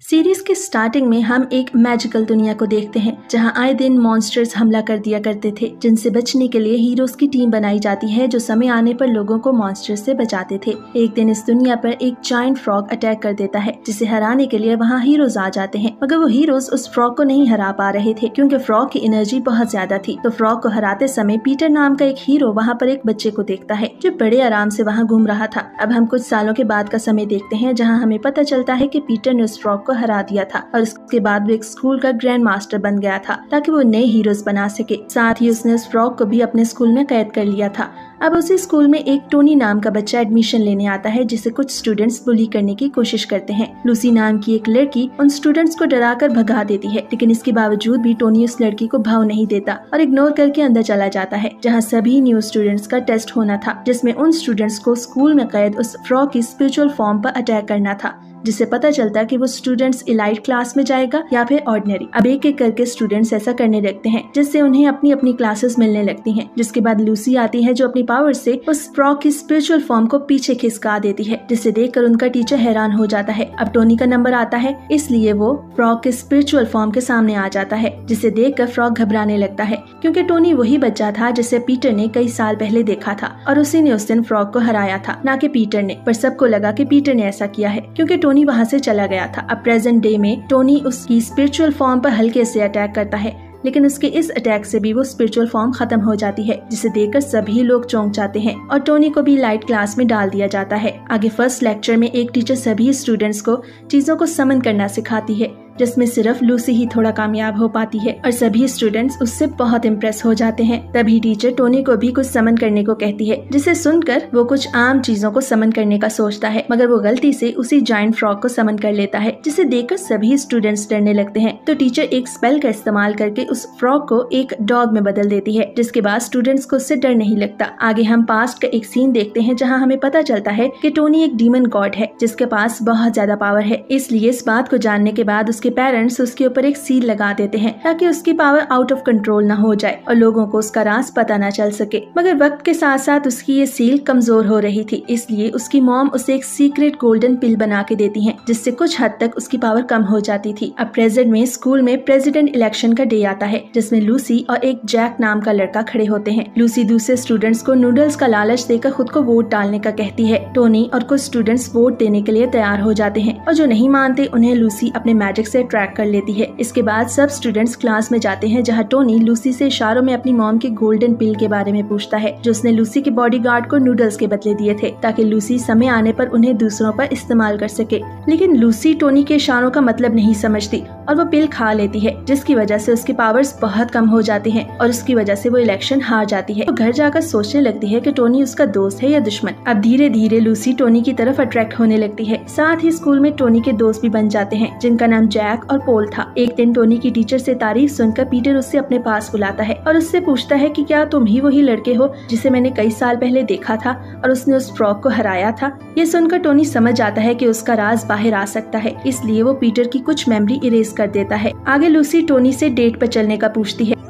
Series के starting में हम एक मैजिकल दुनिया को देखते हैं जहां आए दिन मॉन्स्टर्स हमला कर दिया करते थे, जिनसे बचने के लिए हीरोज की टीम बनाई जाती है जो समय आने पर लोगों को मॉन्स्टर्स से बचाते थे। एक दिन इस दुनिया पर एक जायंट फ्रॉग अटैक कर देता है जिसे हराने के लिए वहां हीरोज आ जाते हैं, मगर वो हीरोज उस फ्रॉग को नहीं हरा पा रहे थे क्योंकि फ्रॉग की एनर्जी बहुत ज्यादा थी। तो फ्रॉग को हराते समय पीटर नाम का एक हीरो वहाँ पर एक बच्चे को देखता है जो बड़े आराम से वहाँ घूम रहा था। अब हम कुछ सालों के बाद का समय देखते हैं जहाँ हमें पता चलता है कि पीटर ने उस फ्रॉग को हरा दिया था और उसके बाद वो एक स्कूल का ग्रैंड मास्टर बन गया था ताकि वो नए हीरोज बना सके। साथ ही उसने उस फ्रॉग को भी अपने स्कूल में कैद कर लिया था। अब उसी स्कूल में एक टोनी नाम का बच्चा एडमिशन लेने आता है जिसे कुछ स्टूडेंट्स बुली करने की कोशिश करते हैं। लूसी नाम की एक लड़की उन स्टूडेंट्स को डराकर भगा देती है, लेकिन इसके बावजूद भी टोनी उस लड़की को भाव नहीं देता और इग्नोर करके अंदर चला जाता है जहां सभी न्यू स्टूडेंट्स का टेस्ट होना था, जिसमें उन स्टूडेंट्स को स्कूल में कैद उस फ्रॉग की स्पिरिचुअल फॉर्म पर अटैक करना था, जिससे पता चलता कि वो स्टूडेंट्स इलाइट क्लास में जाएगा या फिर ऑर्डिनरी। अब एक एक करके स्टूडेंट्स ऐसा करने लगते हैं जिससे उन्हें अपनी अपनी क्लासेस मिलने लगती हैं, जिसके बाद लूसी आती है जो अपनी पावर से उस फ्रॉग की स्पिरिचुअल फॉर्म को पीछे खिसका देती है, जिसे देखकर उनका टीचर हैरान हो जाता है। अब टोनी का नंबर आता है, इसलिए वो फ्रॉग के स्पिरिचुअल फॉर्म के सामने आ जाता है, जिसे देखकर फ्रॉग घबराने लगता है क्योंकि टोनी वही बच्चा था जिसे पीटर ने कई साल पहले देखा था और उसी ने उस दिन फ्रॉग को हराया था, ना कि पीटर ने। पर सबको लगा कि पीटर ने ऐसा किया है क्योंकि टोनी वहाँ से चला गया था। अब प्रेजेंट डे में टोनी उसकी स्पिरिचुअल फॉर्म पर हल्के से अटैक करता है, लेकिन उसके इस अटैक से भी वो स्पिरिचुअल फॉर्म खत्म हो जाती है, जिसे देखकर सभी लोग चौंक जाते हैं और टोनी को भी लाइट क्लास में डाल दिया जाता है। आगे फर्स्ट लेक्चर में एक टीचर सभी स्टूडेंट्स को चीजों को समन करना सिखाती है, जिसमें सिर्फ लूसी ही थोड़ा कामयाब हो पाती है और सभी स्टूडेंट्स उससे बहुत इम्प्रेस हो जाते हैं। तभी टीचर टोनी को भी कुछ समन करने को कहती है, जिसे सुनकर वो कुछ आम चीजों को समन करने का सोचता है, मगर वो गलती से उसी जायंट फ्रॉग को समन कर लेता है, जिसे देखकर सभी स्टूडेंट्स डरने लगते हैं। तो टीचर एक स्पेल का इस्तेमाल करके उस फ्रॉग को एक डॉग में बदल देती है, जिसके बाद स्टूडेंट्स को उससे डर नहीं लगता। आगे हम पास्ट का एक सीन देखते हैं जहाँ हमें पता चलता है कि टोनी एक डीमन गॉड है जिसके पास बहुत ज्यादा पावर है, इसलिए इस बात को जानने के बाद उसके पेरेंट्स उसके ऊपर एक सील लगा देते हैं ताकि उसकी पावर आउट ऑफ कंट्रोल न हो जाए और लोगों को उसका राज पता न चल सके। मगर वक्त के साथ साथ उसकी ये सील कमजोर हो रही थी, इसलिए उसकी मॉम उसे एक सीक्रेट गोल्डन पिल बना के देती हैं, जिससे कुछ हद तक उसकी पावर कम हो जाती थी। अब प्रेजेंट में स्कूल में प्रेसिडेंट इलेक्शन का डे आता है, जिसमें लूसी और एक जैक नाम का लड़का खड़े होते हैं। लूसी दूसरे स्टूडेंट्स को नूडल्स का लालच देकर खुद को वोट डालने का कहती है। टोनी और कुछ स्टूडेंट्स वोट देने के लिए तैयार हो जाते हैं और जो नहीं मानते उन्हें लूसी अपने मैजिक से अट्रैक्ट कर लेती है। इसके बाद सब स्टूडेंट्स क्लास में जाते हैं जहां टोनी लूसी से इशारों में अपनी मॉम के गोल्डन पिल के बारे में पूछता है, जो उसने लूसी के बॉडीगार्ड को नूडल्स के बदले दिए थे ताकि लूसी समय आने पर उन्हें दूसरों पर इस्तेमाल कर सके। लेकिन लूसी टोनी के इशारों का मतलब नहीं समझती और वो पिल खा लेती है, जिसकी वजह से उसकी पावर्स बहुत कम हो जाती हैं और उसकी वजह से वो इलेक्शन हार जाती है। तो घर जाकर सोचने लगती है कि टोनी उसका दोस्त है या दुश्मन। अब धीरे धीरे लूसी टोनी की तरफ अट्रैक्ट होने लगती है। साथ ही स्कूल में टोनी के दोस्त भी बन जाते हैं जिनका नाम जैक और पोल था। एक दिन टोनी की टीचर से तारीफ सुनकर पीटर उससे अपने पास बुलाता है और उससे पूछता है कि क्या तुम ही वही लड़के हो जिसे मैंने कई साल पहले देखा था और उसने उस फ्रॉग को हराया था। ये सुनकर टोनी समझ जाता है कि उसका राज बाहर आ सकता है, इसलिए वो पीटर की कुछ मेमोरी इरेज कर देता है। आगे लूसी टोनी से डेट पर चलने का पूछती है,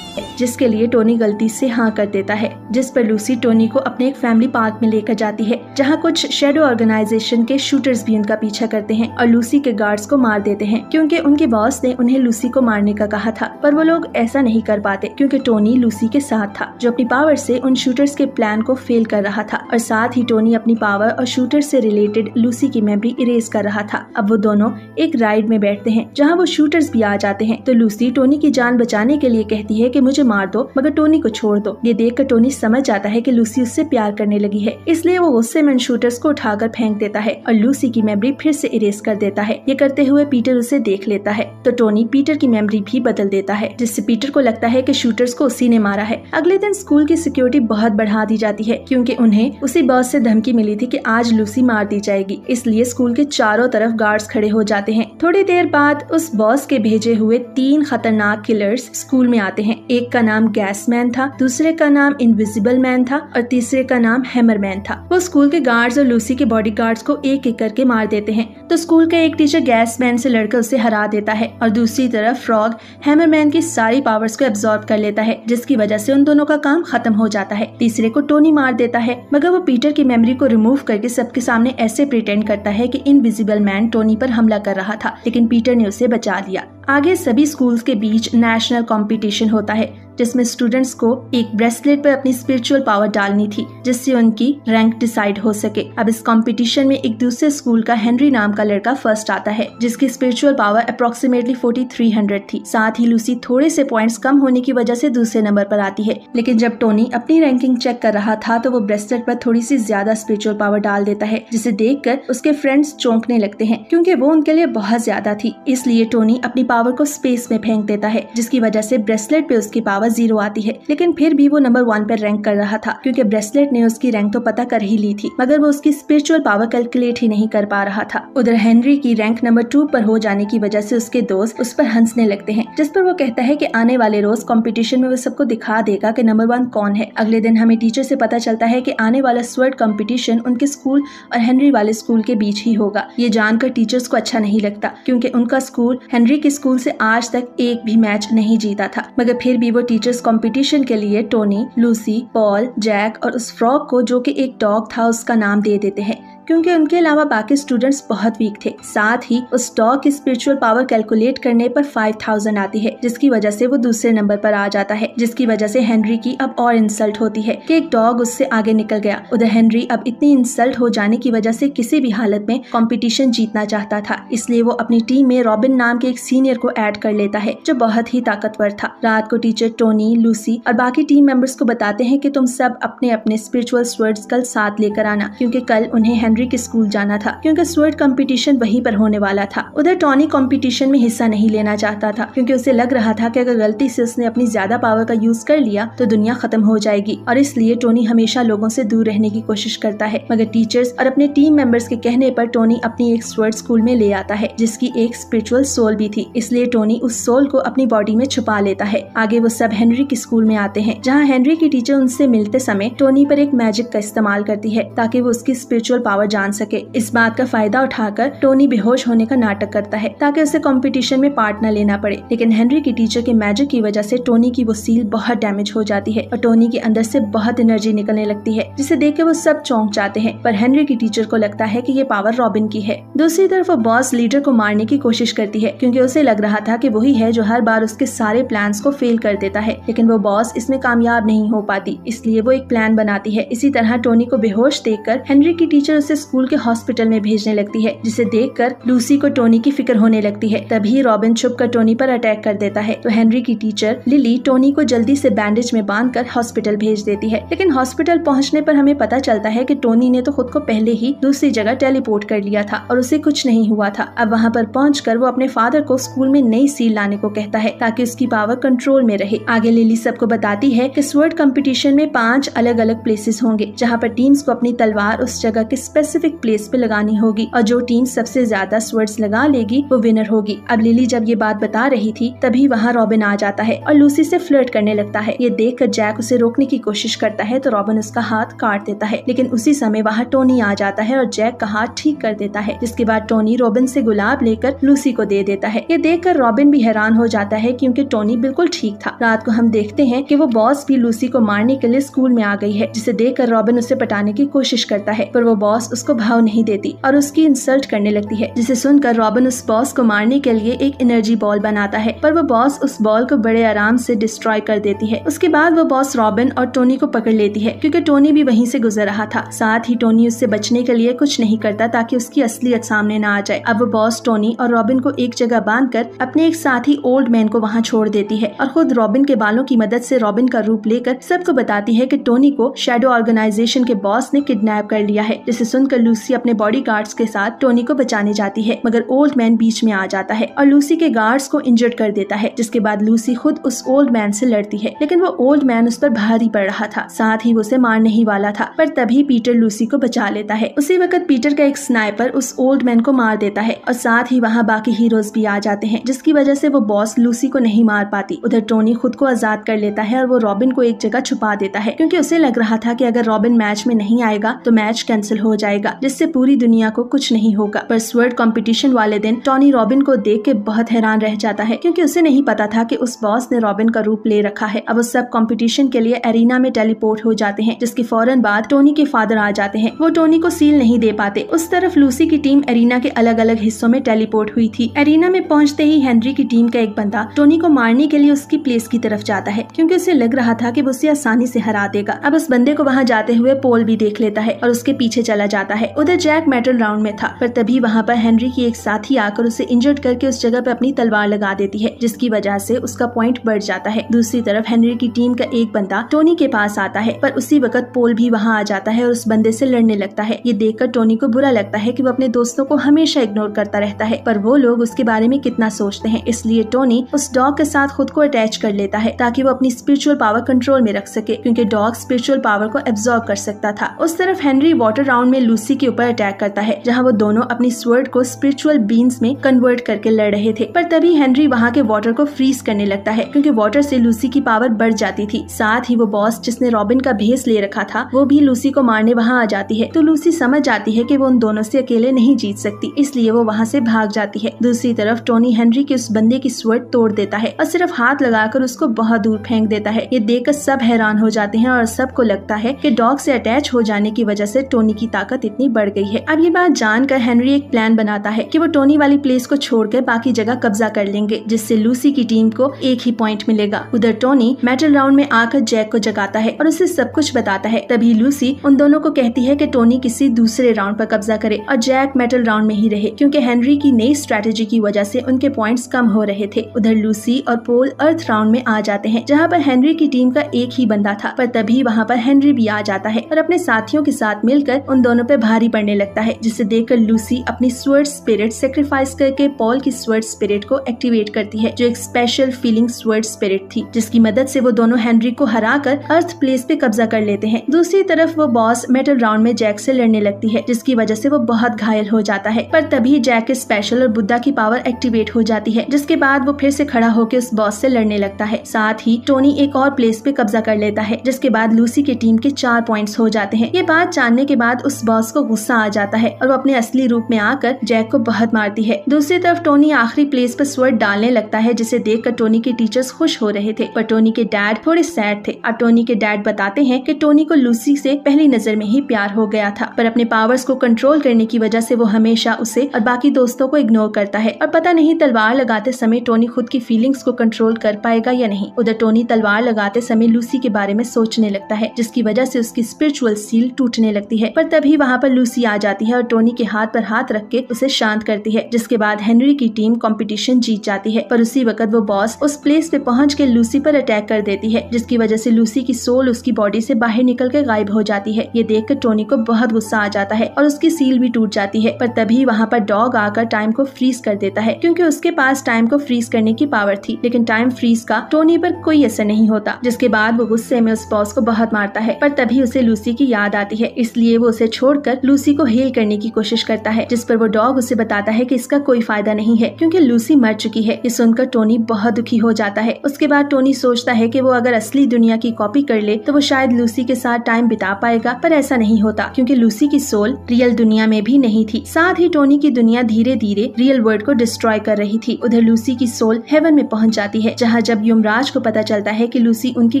जिसके लिए टोनी गलती से हाँ कर देता है, जिस पर लूसी टोनी को अपने एक फैमिली पार्क में लेकर जाती है जहाँ कुछ शेडो ऑर्गेनाइजेशन के शूटर्स भी उनका पीछा करते हैं और लूसी के गार्ड्स को मार देते हैं क्योंकि उनके बॉस ने उन्हें लूसी को मारने का कहा था, पर वो लोग ऐसा नहीं कर पाते क्योंकि टोनी लूसी के साथ था जो अपनी पावर से उन शूटर्स के प्लान को फेल कर रहा था और साथ ही टोनी अपनी पावर और शूटर से रिलेटेड लूसी की मेमोरी इरेज कर रहा था। अब वो दोनों एक राइड में बैठते हैं जहाँ वो शूटर्स भी आ जाते हैं, तो लूसी टोनी की जान बचाने के लिए कहती है कि मुझे मार दो मगर टोनी को छोड़ दो। ये देखकर टोनी समझ जाता है कि लूसी उससे प्यार करने लगी है, इसलिए वो गुस्से में शूटर्स को उठाकर फेंक देता है और लूसी की मेमोरी फिर से इरेज कर देता है। ये करते हुए पीटर उसे देख लेता है, तो टोनी पीटर की मेमोरी भी बदल देता है, जिससे पीटर को लगता है कि शूटर्स को उसी ने मारा है। अगले दिन स्कूल की सिक्योरिटी बहुत बढ़ा दी जाती है क्योंकि उन्हें उसी बॉस से धमकी मिली थी कि आज लूसी मार दी जाएगी, इसलिए स्कूल के चारों तरफ गार्ड्स खड़े हो जाते हैं। थोड़ी देर बाद उस बॉस के भेजे हुए 3 खतरनाक किलर्स स्कूल में आते हैं। एक का नाम गैस मैन था, दूसरे का नाम इनविजिबल मैन था और तीसरे का नाम हैमर मैन था। वो स्कूल के गार्ड्स और लूसी के बॉडीगार्ड्स को एक एक करके मार देते हैं। तो स्कूल का एक टीचर गैस मैन से लड़कर उसे हरा देता है और दूसरी तरफ फ्रॉग हैमर मैन की सारी पावर्स को एब्जॉर्ब कर लेता है, जिसकी वजह से उन दोनों का काम खत्म हो जाता है। तीसरे को टोनी मार देता है, मगर वो पीटर की मेमोरी को रिमूव करके सबके सामने ऐसे प्रिटेंड करता है कि इनविजिबल मैन टोनी पर हमला कर रहा था, लेकिन पीटर ने उसे बचा लिया। आगे सभी स्कूल्स के बीच नेशनल कंपटीशन होता है, जिसमें स्टूडेंट्स को एक ब्रेसलेट पर अपनी स्पिरिचुअल पावर डालनी थी, जिससे उनकी रैंक डिसाइड हो सके। अब इस कंपटीशन में एक दूसरे स्कूल का हेनरी नाम का लड़का फर्स्ट आता है, जिसकी स्पिरिचुअल पावर अप्रोक्सीमेटली 4300 थी। साथ ही लूसी थोड़े से पॉइंट्स कम होने की वजह से दूसरे नंबर पर आती है। लेकिन जब टोनी अपनी रैंकिंग चेक कर रहा था तो वो ब्रेसलेट पर थोड़ी सी ज्यादा स्पिरिचुअल पावर डाल देता है, जिसे देखकर उसके फ्रेंड्स चौंकने लगते हैं, क्योंकि वो उनके लिए बहुत ज्यादा थी। इसलिए टोनी अपनी पावर को स्पेस में फेंक देता है, जिसकी वजह से ब्रेसलेट पे उसकी पावर 0 आती है। लेकिन फिर भी वो नंबर 1 पर रैंक कर रहा था, क्योंकि ब्रेसलेट ने उसकी रैंक तो पता कर ही ली थी, मगर वो उसकी स्पिरिचुअल पावर कैलकुलेट ही नहीं कर पा रहा था। उधर हेनरी की रैंक नंबर 2 पर हो जाने की वजह से उसके दोस्त उस पर हंसने लगते हैं, जिस पर वो कहता है कि आने वाले रोज कंपटीशन में वो सबको दिखा देगा कि नंबर 1 कौन है। अगले दिन हमें टीचर से पता चलता है कि आने वाला स्वर्ड कंपटीशन उनके स्कूल और हेनरी वाले स्कूल के बीच ही होगा। ये जानकर टीचर्स को अच्छा नहीं लगता, क्योंकि उनका स्कूल हेनरी के स्कूल से आज तक एक भी मैच नहीं जीता था। मगर फिर भी वो टीचर्स कंपटीशन के लिए टोनी, लूसी, पॉल, जैक और उस फ्रॉग को, जो कि एक डॉग था, उसका नाम दे देते हैं, क्योंकि उनके अलावा बाकी स्टूडेंट्स बहुत वीक थे। साथ ही उस डॉग की स्पिरिचुअल पावर कैलकुलेट करने पर 5000 आती है, जिसकी वजह से वो दूसरे नंबर पर आ जाता है, जिसकी वजह से हेनरी की अब और इंसल्ट होती है कि एक डॉग उससे आगे निकल गया। उधर हेनरी अब इतनी इंसल्ट हो जाने की वजह से किसी भी हालत में कंपटीशन जीतना चाहता था, इसलिए वो अपनी टीम में रॉबिन नाम के एक सीनियर को ऐड कर लेता है, जो बहुत ही ताकतवर था। रात को टीचर टोनी, लूसी और बाकी टीम मेंबर्स को बताते हैं कि तुम सब अपने अपने स्पिरिचुअल स्वर्ड्स कल साथ लेकर आना, क्योंकि कल उन्हें हेनरी के स्कूल जाना था, क्योंकि स्वर्ड कंपटीशन वहीं पर होने वाला था। उधर टोनी कंपटीशन में हिस्सा नहीं लेना चाहता था, क्योंकि उसे लग रहा था कि अगर गलती से उसने अपनी ज्यादा पावर का यूज कर लिया तो दुनिया खत्म हो जाएगी, और इसलिए टोनी हमेशा लोगों से दूर रहने की कोशिश करता है। मगर टीचर्स और अपने टीम मेंबर्स के कहने पर टोनी अपनी एक स्वर्ड स्कूल में ले आता है, जिसकी एक स्पिरिचुअल सोल भी थी, इसलिए टोनी उस सोल को अपनी बॉडी में छुपा लेता है। आगे वो सब हेनरी के स्कूल में आते हैं, जहाँ हेनरी की टीचर उनसे मिलते समय टोनी पर एक मैजिक का इस्तेमाल करती है, ताकि वो उसकी स्पिरिचुअल पावर जान सके। इस बात का फायदा उठाकर टोनी बेहोश होने का नाटक करता है, ताकि उसे कंपटीशन में पार्ट न लेना पड़े। लेकिन हेनरी की टीचर के मैजिक की वजह से टोनी की वो सील बहुत डैमेज हो जाती है और टोनी के अंदर से बहुत एनर्जी निकलने लगती है, जिसे देख के वो सब चौंक जाते हैं। पर हेनरी की टीचर को लगता है कि ये पावर रॉबिन की है। दूसरी तरफ वो बॉस लीडर को मारने की कोशिश करती है, क्योंकि उसे लग रहा था कि वही है जो हर बार उसके सारे प्लान्स को फेल कर देता है। लेकिन वो बॉस इसमें कामयाब नहीं हो पाती, इसलिए वो एक प्लान बनाती है। इसी तरह टोनी को बेहोश देखकर हेनरी की टीचर उसे स्कूल के हॉस्पिटल में भेजने लगती है, जिसे देखकर लूसी को टोनी की फिक्र होने लगती है। तभी रॉबिन छुपकर टोनी पर अटैक कर देता है, तो हेनरी की टीचर लिली टोनी को जल्दी से बैंडेज में बांधकर हॉस्पिटल भेज देती है। लेकिन हॉस्पिटल पहुंचने पर हमें पता चलता है कि टोनी ने तो खुद को पहले ही दूसरी जगह टेलीपोर्ट कर लिया था और उसे कुछ नहीं हुआ था। अब वहाँ पर पहुंचकर वो अपने फादर को स्कूल में नई सील लाने को कहता है, ताकि उसकी पावर कंट्रोल में रहे। आगे लिली सबको बताती है कि स्वर्ड कंपटीशन में 5 अलग अलग प्लेसेस होंगे, जहाँ पर टीम्स को अपनी तलवार उस जगह के स्पेसिफिक प्लेस पे लगानी होगी, और जो टीम सबसे ज्यादा स्वर्ड्स लगा लेगी वो विनर होगी। अब लिली जब ये बात बता रही थी तभी वहाँ रॉबिन आ जाता है और लूसी से फ्लर्ट करने लगता है। ये देखकर जैक उसे रोकने की कोशिश करता है, तो रॉबिन उसका हाथ काट देता है। लेकिन उसी समय वहाँ टोनी आ जाता है और जैक का हाथ ठीक कर देता है, जिसके बाद टोनी रॉबिन से गुलाब लेकर लूसी को दे देता है। ये देखकर रॉबिन भी हैरान हो जाता है, क्योंकि टोनी बिल्कुल ठीक था। रात को हम देखते हैं कि वो बॉस भी लूसी को मारने के लिए स्कूल में आ गई है, जिसे देखकर रॉबिन उसे पटाने की कोशिश करता है, पर वो बॉस उसको भाव नहीं देती और उसकी इंसल्ट करने लगती है, जिसे सुनकर रॉबिन उस बॉस को मारने के लिए एक एनर्जी बॉल बनाता है, पर वो बॉस उस बॉल को बड़े आराम से डिस्ट्रॉय कर देती है। उसके बाद वो बॉस रॉबिन और टोनी को पकड़ लेती है, क्योंकि टोनी भी वहीं से गुजर रहा था। साथ ही टोनी उससे बचने के लिए कुछ नहीं करता, ताकि उसकी असलियत सामने न आ जाए। अब वो बॉस टोनी और रॉबिन को एक जगह बांधकर अपने एक साथी ओल्ड मैन को वहाँ छोड़ देती है, और खुद रॉबिन के बालों की मदद से रॉबिन का रूप लेकर सबको बताती है कि टोनी को शैडो ऑर्गेनाइजेशन के बॉस ने किडनैप कर लिया है, जिसे सुनकर लूसी अपने बॉडीगार्ड्स के साथ टोनी को बचाने जाती है, मगर ओल्ड मैन बीच में आ जाता है और लूसी के गार्ड्स को इंजर्ड कर देता है, जिसके बाद लूसी खुद उस ओल्ड मैन से लड़ती है, लेकिन वो ओल्ड मैन उस पर भारी पड़ रहा था, साथ ही वो उसे मारने ही वाला था, पर तभी पीटर लूसी को बचा लेता है। उसी वक्त पीटर का एक स्नाइपर उस ओल्ड मैन को मार देता है और साथ ही वहाँ बाकी हीरोज भी आ जाते हैं, जिसकी वजह से वो बॉस लूसी को नहीं मार पाती। उधर टोनी खुद को आजाद कर लेता है और वो रॉबिन को एक जगह छुपा देता है, क्योंकि उसे लग रहा था कि अगर रॉबिन मैच में नहीं आएगा तो मैच कैंसिल हो जाएगा, जिससे पूरी दुनिया को कुछ नहीं होगा। पर स्वर्ड कंपटीशन वाले दिन टोनी रॉबिन को देख के बहुत हैरान रह जाता है, क्योंकि उसे नहीं पता था कि उस बॉस ने रॉबिन का रूप ले रखा है। अब उस सब कंपटीशन के लिए एरिना में टेलीपोर्ट हो जाते हैं, जिसके फौरन बाद टोनी के फादर आ जाते हैं। वो टोनी को सील नहीं दे पाते। उस तरफ लूसी की टीम एरिना के अलग अलग हिस्सों में टेलीपोर्ट हुई थी। एरिना में पहुंचते ही हेनरी की टीम का एक बंदा टोनी को मारने के लिए उसकी प्लेस की तरफ जाता है, क्योंकि उसे लग रहा था कि वो उसे आसानी से हरा देगा। अब उस बंदे को वहाँ जाते हुए पोल भी देख लेता है और उसके पीछे चला जाता है। उधर जैक मेटल राउंड में था, पर तभी वहाँ पर हेनरी की एक साथी आकर उसे इंजर्ड करके उस जगह पे अपनी तलवार लगा देती है, जिसकी वजह से उसका पॉइंट बढ़ जाता है। दूसरी तरफ हेनरी की टीम का एक बंदा टोनी के पास आता है, पर उसी वक्त पोल भी वहाँ आ जाता है और उस बंदे से लड़ने लगता है। ये देखकर टोनी को बुरा लगता है कि वो अपने दोस्तों को हमेशा इग्नोर करता रहता है, पर वो लोग उसके बारे में कितना सोचते हैं। इसलिए टोनी उस डॉग के साथ खुद को अटैच कर लेता है ताकि वो अपनी स्पिरिचुअल पावर कंट्रोल में रख सके, क्योंकि डॉग स्पिरिचुअल पावर को एब्जॉर्ब कर सकता था। उस तरफ हेनरी वाटर राउंड में लूसी के ऊपर अटैक करता है, जहाँ वो दोनों अपनी स्वर्ड को स्पिरिचुअल बीन्स में कन्वर्ट करके लड़ रहे थे। पर तभी हेनरी वहाँ के वाटर को फ्रीज करने लगता है, क्योंकि वाटर से लूसी की पावर बढ़ जाती थी। साथ ही वो बॉस जिसने रॉबिन का भेस ले रखा था वो भी लूसी को मारने वहाँ आ जाती है। तो लूसी समझ जाती है कि वो उन दोनों से अकेले नहीं जीत सकती, इसलिए वो वहाँ से भाग जाती है। दूसरी तरफ टोनी हेनरी के उस बंदे की स्वर्ड तोड़ देता है और सिर्फ हाथ लगाकर उसको बहुत दूर फेंक देता है। ये देखकर सब हैरान हो जाते हैं और सबको लगता है कि डॉग से अटैच हो जाने की वजह से टोनी की ताकत इतनी बढ़ गई है। अब ये बात जानकर हेनरी एक प्लान बनाता है कि वो टोनी वाली प्लेस को छोड़कर बाकी जगह कब्जा कर लेंगे, जिससे लूसी की टीम को एक ही पॉइंट मिलेगा। उधर टोनी मेटल राउंड में आकर जैक को जगाता है और उसे सब कुछ बताता है। तभी लूसी उन दोनों को कहती है कि टोनी किसी दूसरे राउंड पर कब्जा करे और जैक मेटल राउंड में ही रहे, क्योंकि हेनरी की नई स्ट्रेटेजी की वजह से उनके पॉइंट्स कम हो रहे थे। उधर लूसी और पोल अर्थ राउंड में आ जाते हैं, जहाँ पर हेनरी की टीम का एक ही बंदा था, पर तभी वहाँ पर हेनरी भी आ जाता है और अपने साथियों के साथ मिलकर उन दोनों पे भारी पड़ने लगता है, जिसे देखकर लूसी अपनी स्वर्ड स्पिरिट सेक्रीफाइस करके पॉल की स्वर्ड स्पिरिट को एक्टिवेट करती है, जो एक स्पेशल फीलिंग स्वर्ड स्पिरिट थी, जिसकी मदद से वो दोनों हेनरी को हराकर अर्थ प्लेस पे कब्जा कर लेते हैं। दूसरी तरफ वो बॉस मेटल राउंड में जैक से लड़ने लगती है, जिसकी वजह से वो बहुत घायल हो जाता है। पर तभी जैक के स्पेशल और बुद्धा की पावर एक्टिवेट हो जाती है, जिसके बाद वो फिर से खड़ा होकर उस बॉस से लड़ने लगता है। साथ ही टोनी एक और प्लेस पे कब्जा कर लेता है, जिसके बाद लूसी की टीम के 4 पॉइंट्स हो जाते हैं। ये बात जानने के बाद उस बॉस को गुस्सा आ जाता है और वो अपने असली रूप में आकर जैक को बहुत मारती है। दूसरी तरफ टोनी आखिरी प्लेस पर स्वर्ड डालने लगता है, जिसे देखकर टोनी के टीचर्स खुश हो रहे थे, पर टोनी के डैड थोड़े सैड थे। अब टोनी के डैड बताते हैं कि टोनी को लूसी से पहली नजर में ही प्यार हो गया था, पर अपने पावर्स को कंट्रोल करने की वजह से वो हमेशा उसे और बाकी दोस्तों को इग्नोर करता है और पता नहीं तलवार लगाते समय टोनी खुद की फीलिंग्स को कंट्रोल कर पाएगा या नहीं। उधर टोनी तलवार लगाते समय लूसी के बारे में सोचने लगता है, जिसकी वजह से उसकी स्पिरिचुअल सील टूटने लगती है। पर तभी वहाँ पर लूसी आ जाती है और टोनी के हाथ पर हाथ रख के उसे शांत करती है, जिसके बाद हेनरी की टीम कंपटीशन जीत जाती है। पर उसी वक्त वो बॉस उस प्लेस पे पहुंच के लूसी पर अटैक कर देती है, जिसकी वजह से लूसी की सोल उसकी बॉडी से बाहर निकल के गायब हो जाती है। ये देखकर टोनी को बहुत गुस्सा आ जाता है और उसकी सील भी टूट जाती है। पर तभी वहाँ पर डॉग आकर टाइम को फ्रीज कर देता है, क्योंकि उसके पास टाइम को फ्रीज करने की पावर थी, लेकिन टाइम फ्रीज का टोनी पर कोई असर नहीं होता, जिसके बाद वो गुस्से में उस बॉस को बहुत मारता है। पर तभी उसे लूसी की याद आती है, इसलिए वो उसे छोड़कर लूसी को हील करने की कोशिश करता है, जिस पर वो डॉग उसे बताता है कि इसका कोई फायदा नहीं है, क्योंकि लूसी मर चुकी है। ये सुनकर टोनी बहुत दुखी हो जाता है। उसके बाद टोनी सोचता है कि वो अगर असली दुनिया की कॉपी कर ले तो वो शायद लूसी के साथ टाइम बिता पाएगा, पर ऐसा नहीं होता, क्योंकि लूसी की सोल रियल दुनिया में भी नहीं थी। साथ ही टोनी की दुनिया धीरे धीरे रियल वर्ल्ड को डिस्ट्रॉय कर रही थी। उधर लूसी की सोल हेवन में पहुंच जाती है, जहाँ जब यमराज को पता चलता है कि लूसी उनकी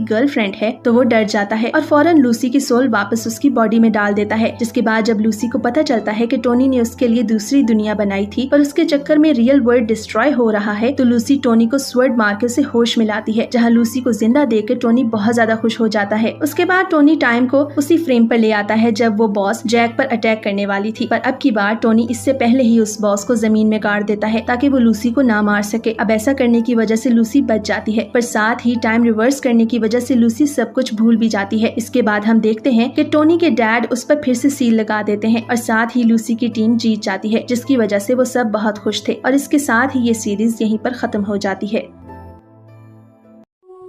गर्लफ्रेंड है तो वो डर जाता है और फौरन लूसी की सोल वापस उसकी बॉडी में डाल देता है। जिसके बाद जब लूसी को पता चलता है कि टोनी ने उसके लिए दूसरी दुनिया बनाई थी और उसके चक्कर में रियल वर्ल्ड डिस्ट्रॉय हो रहा है, तो लूसी टोनी को स्वर्ड मार के उसे होश मिलाती है, जहाँ लूसी को जिंदा देखकर टोनी बहुत ज्यादा खुश हो जाता है। उसके बाद टोनी टाइम को उसी फ्रेम पर ले आता है जब वो बॉस जैक पर अटैक करने वाली थी, पर अब की बार टोनी इससे पहले ही उस बॉस को जमीन में गाड़ देता है ताकि वो लूसी को ना मार सके। अब ऐसा करने की वजह से लूसी बच जाती है, पर साथ ही टाइम रिवर्स करने की वजह से लूसी सब कुछ भूल भी जाती है। इसके बाद हम देखते हैं कि टोनी के डैड उस पर फिर से सील सील लगा देते हैं और साथ ही लूसी की टीम जीत जाती है, जिसकी वजह से वो सब बहुत खुश थे और इसके साथ ही ये सीरीज यहीं पर खत्म हो जाती है।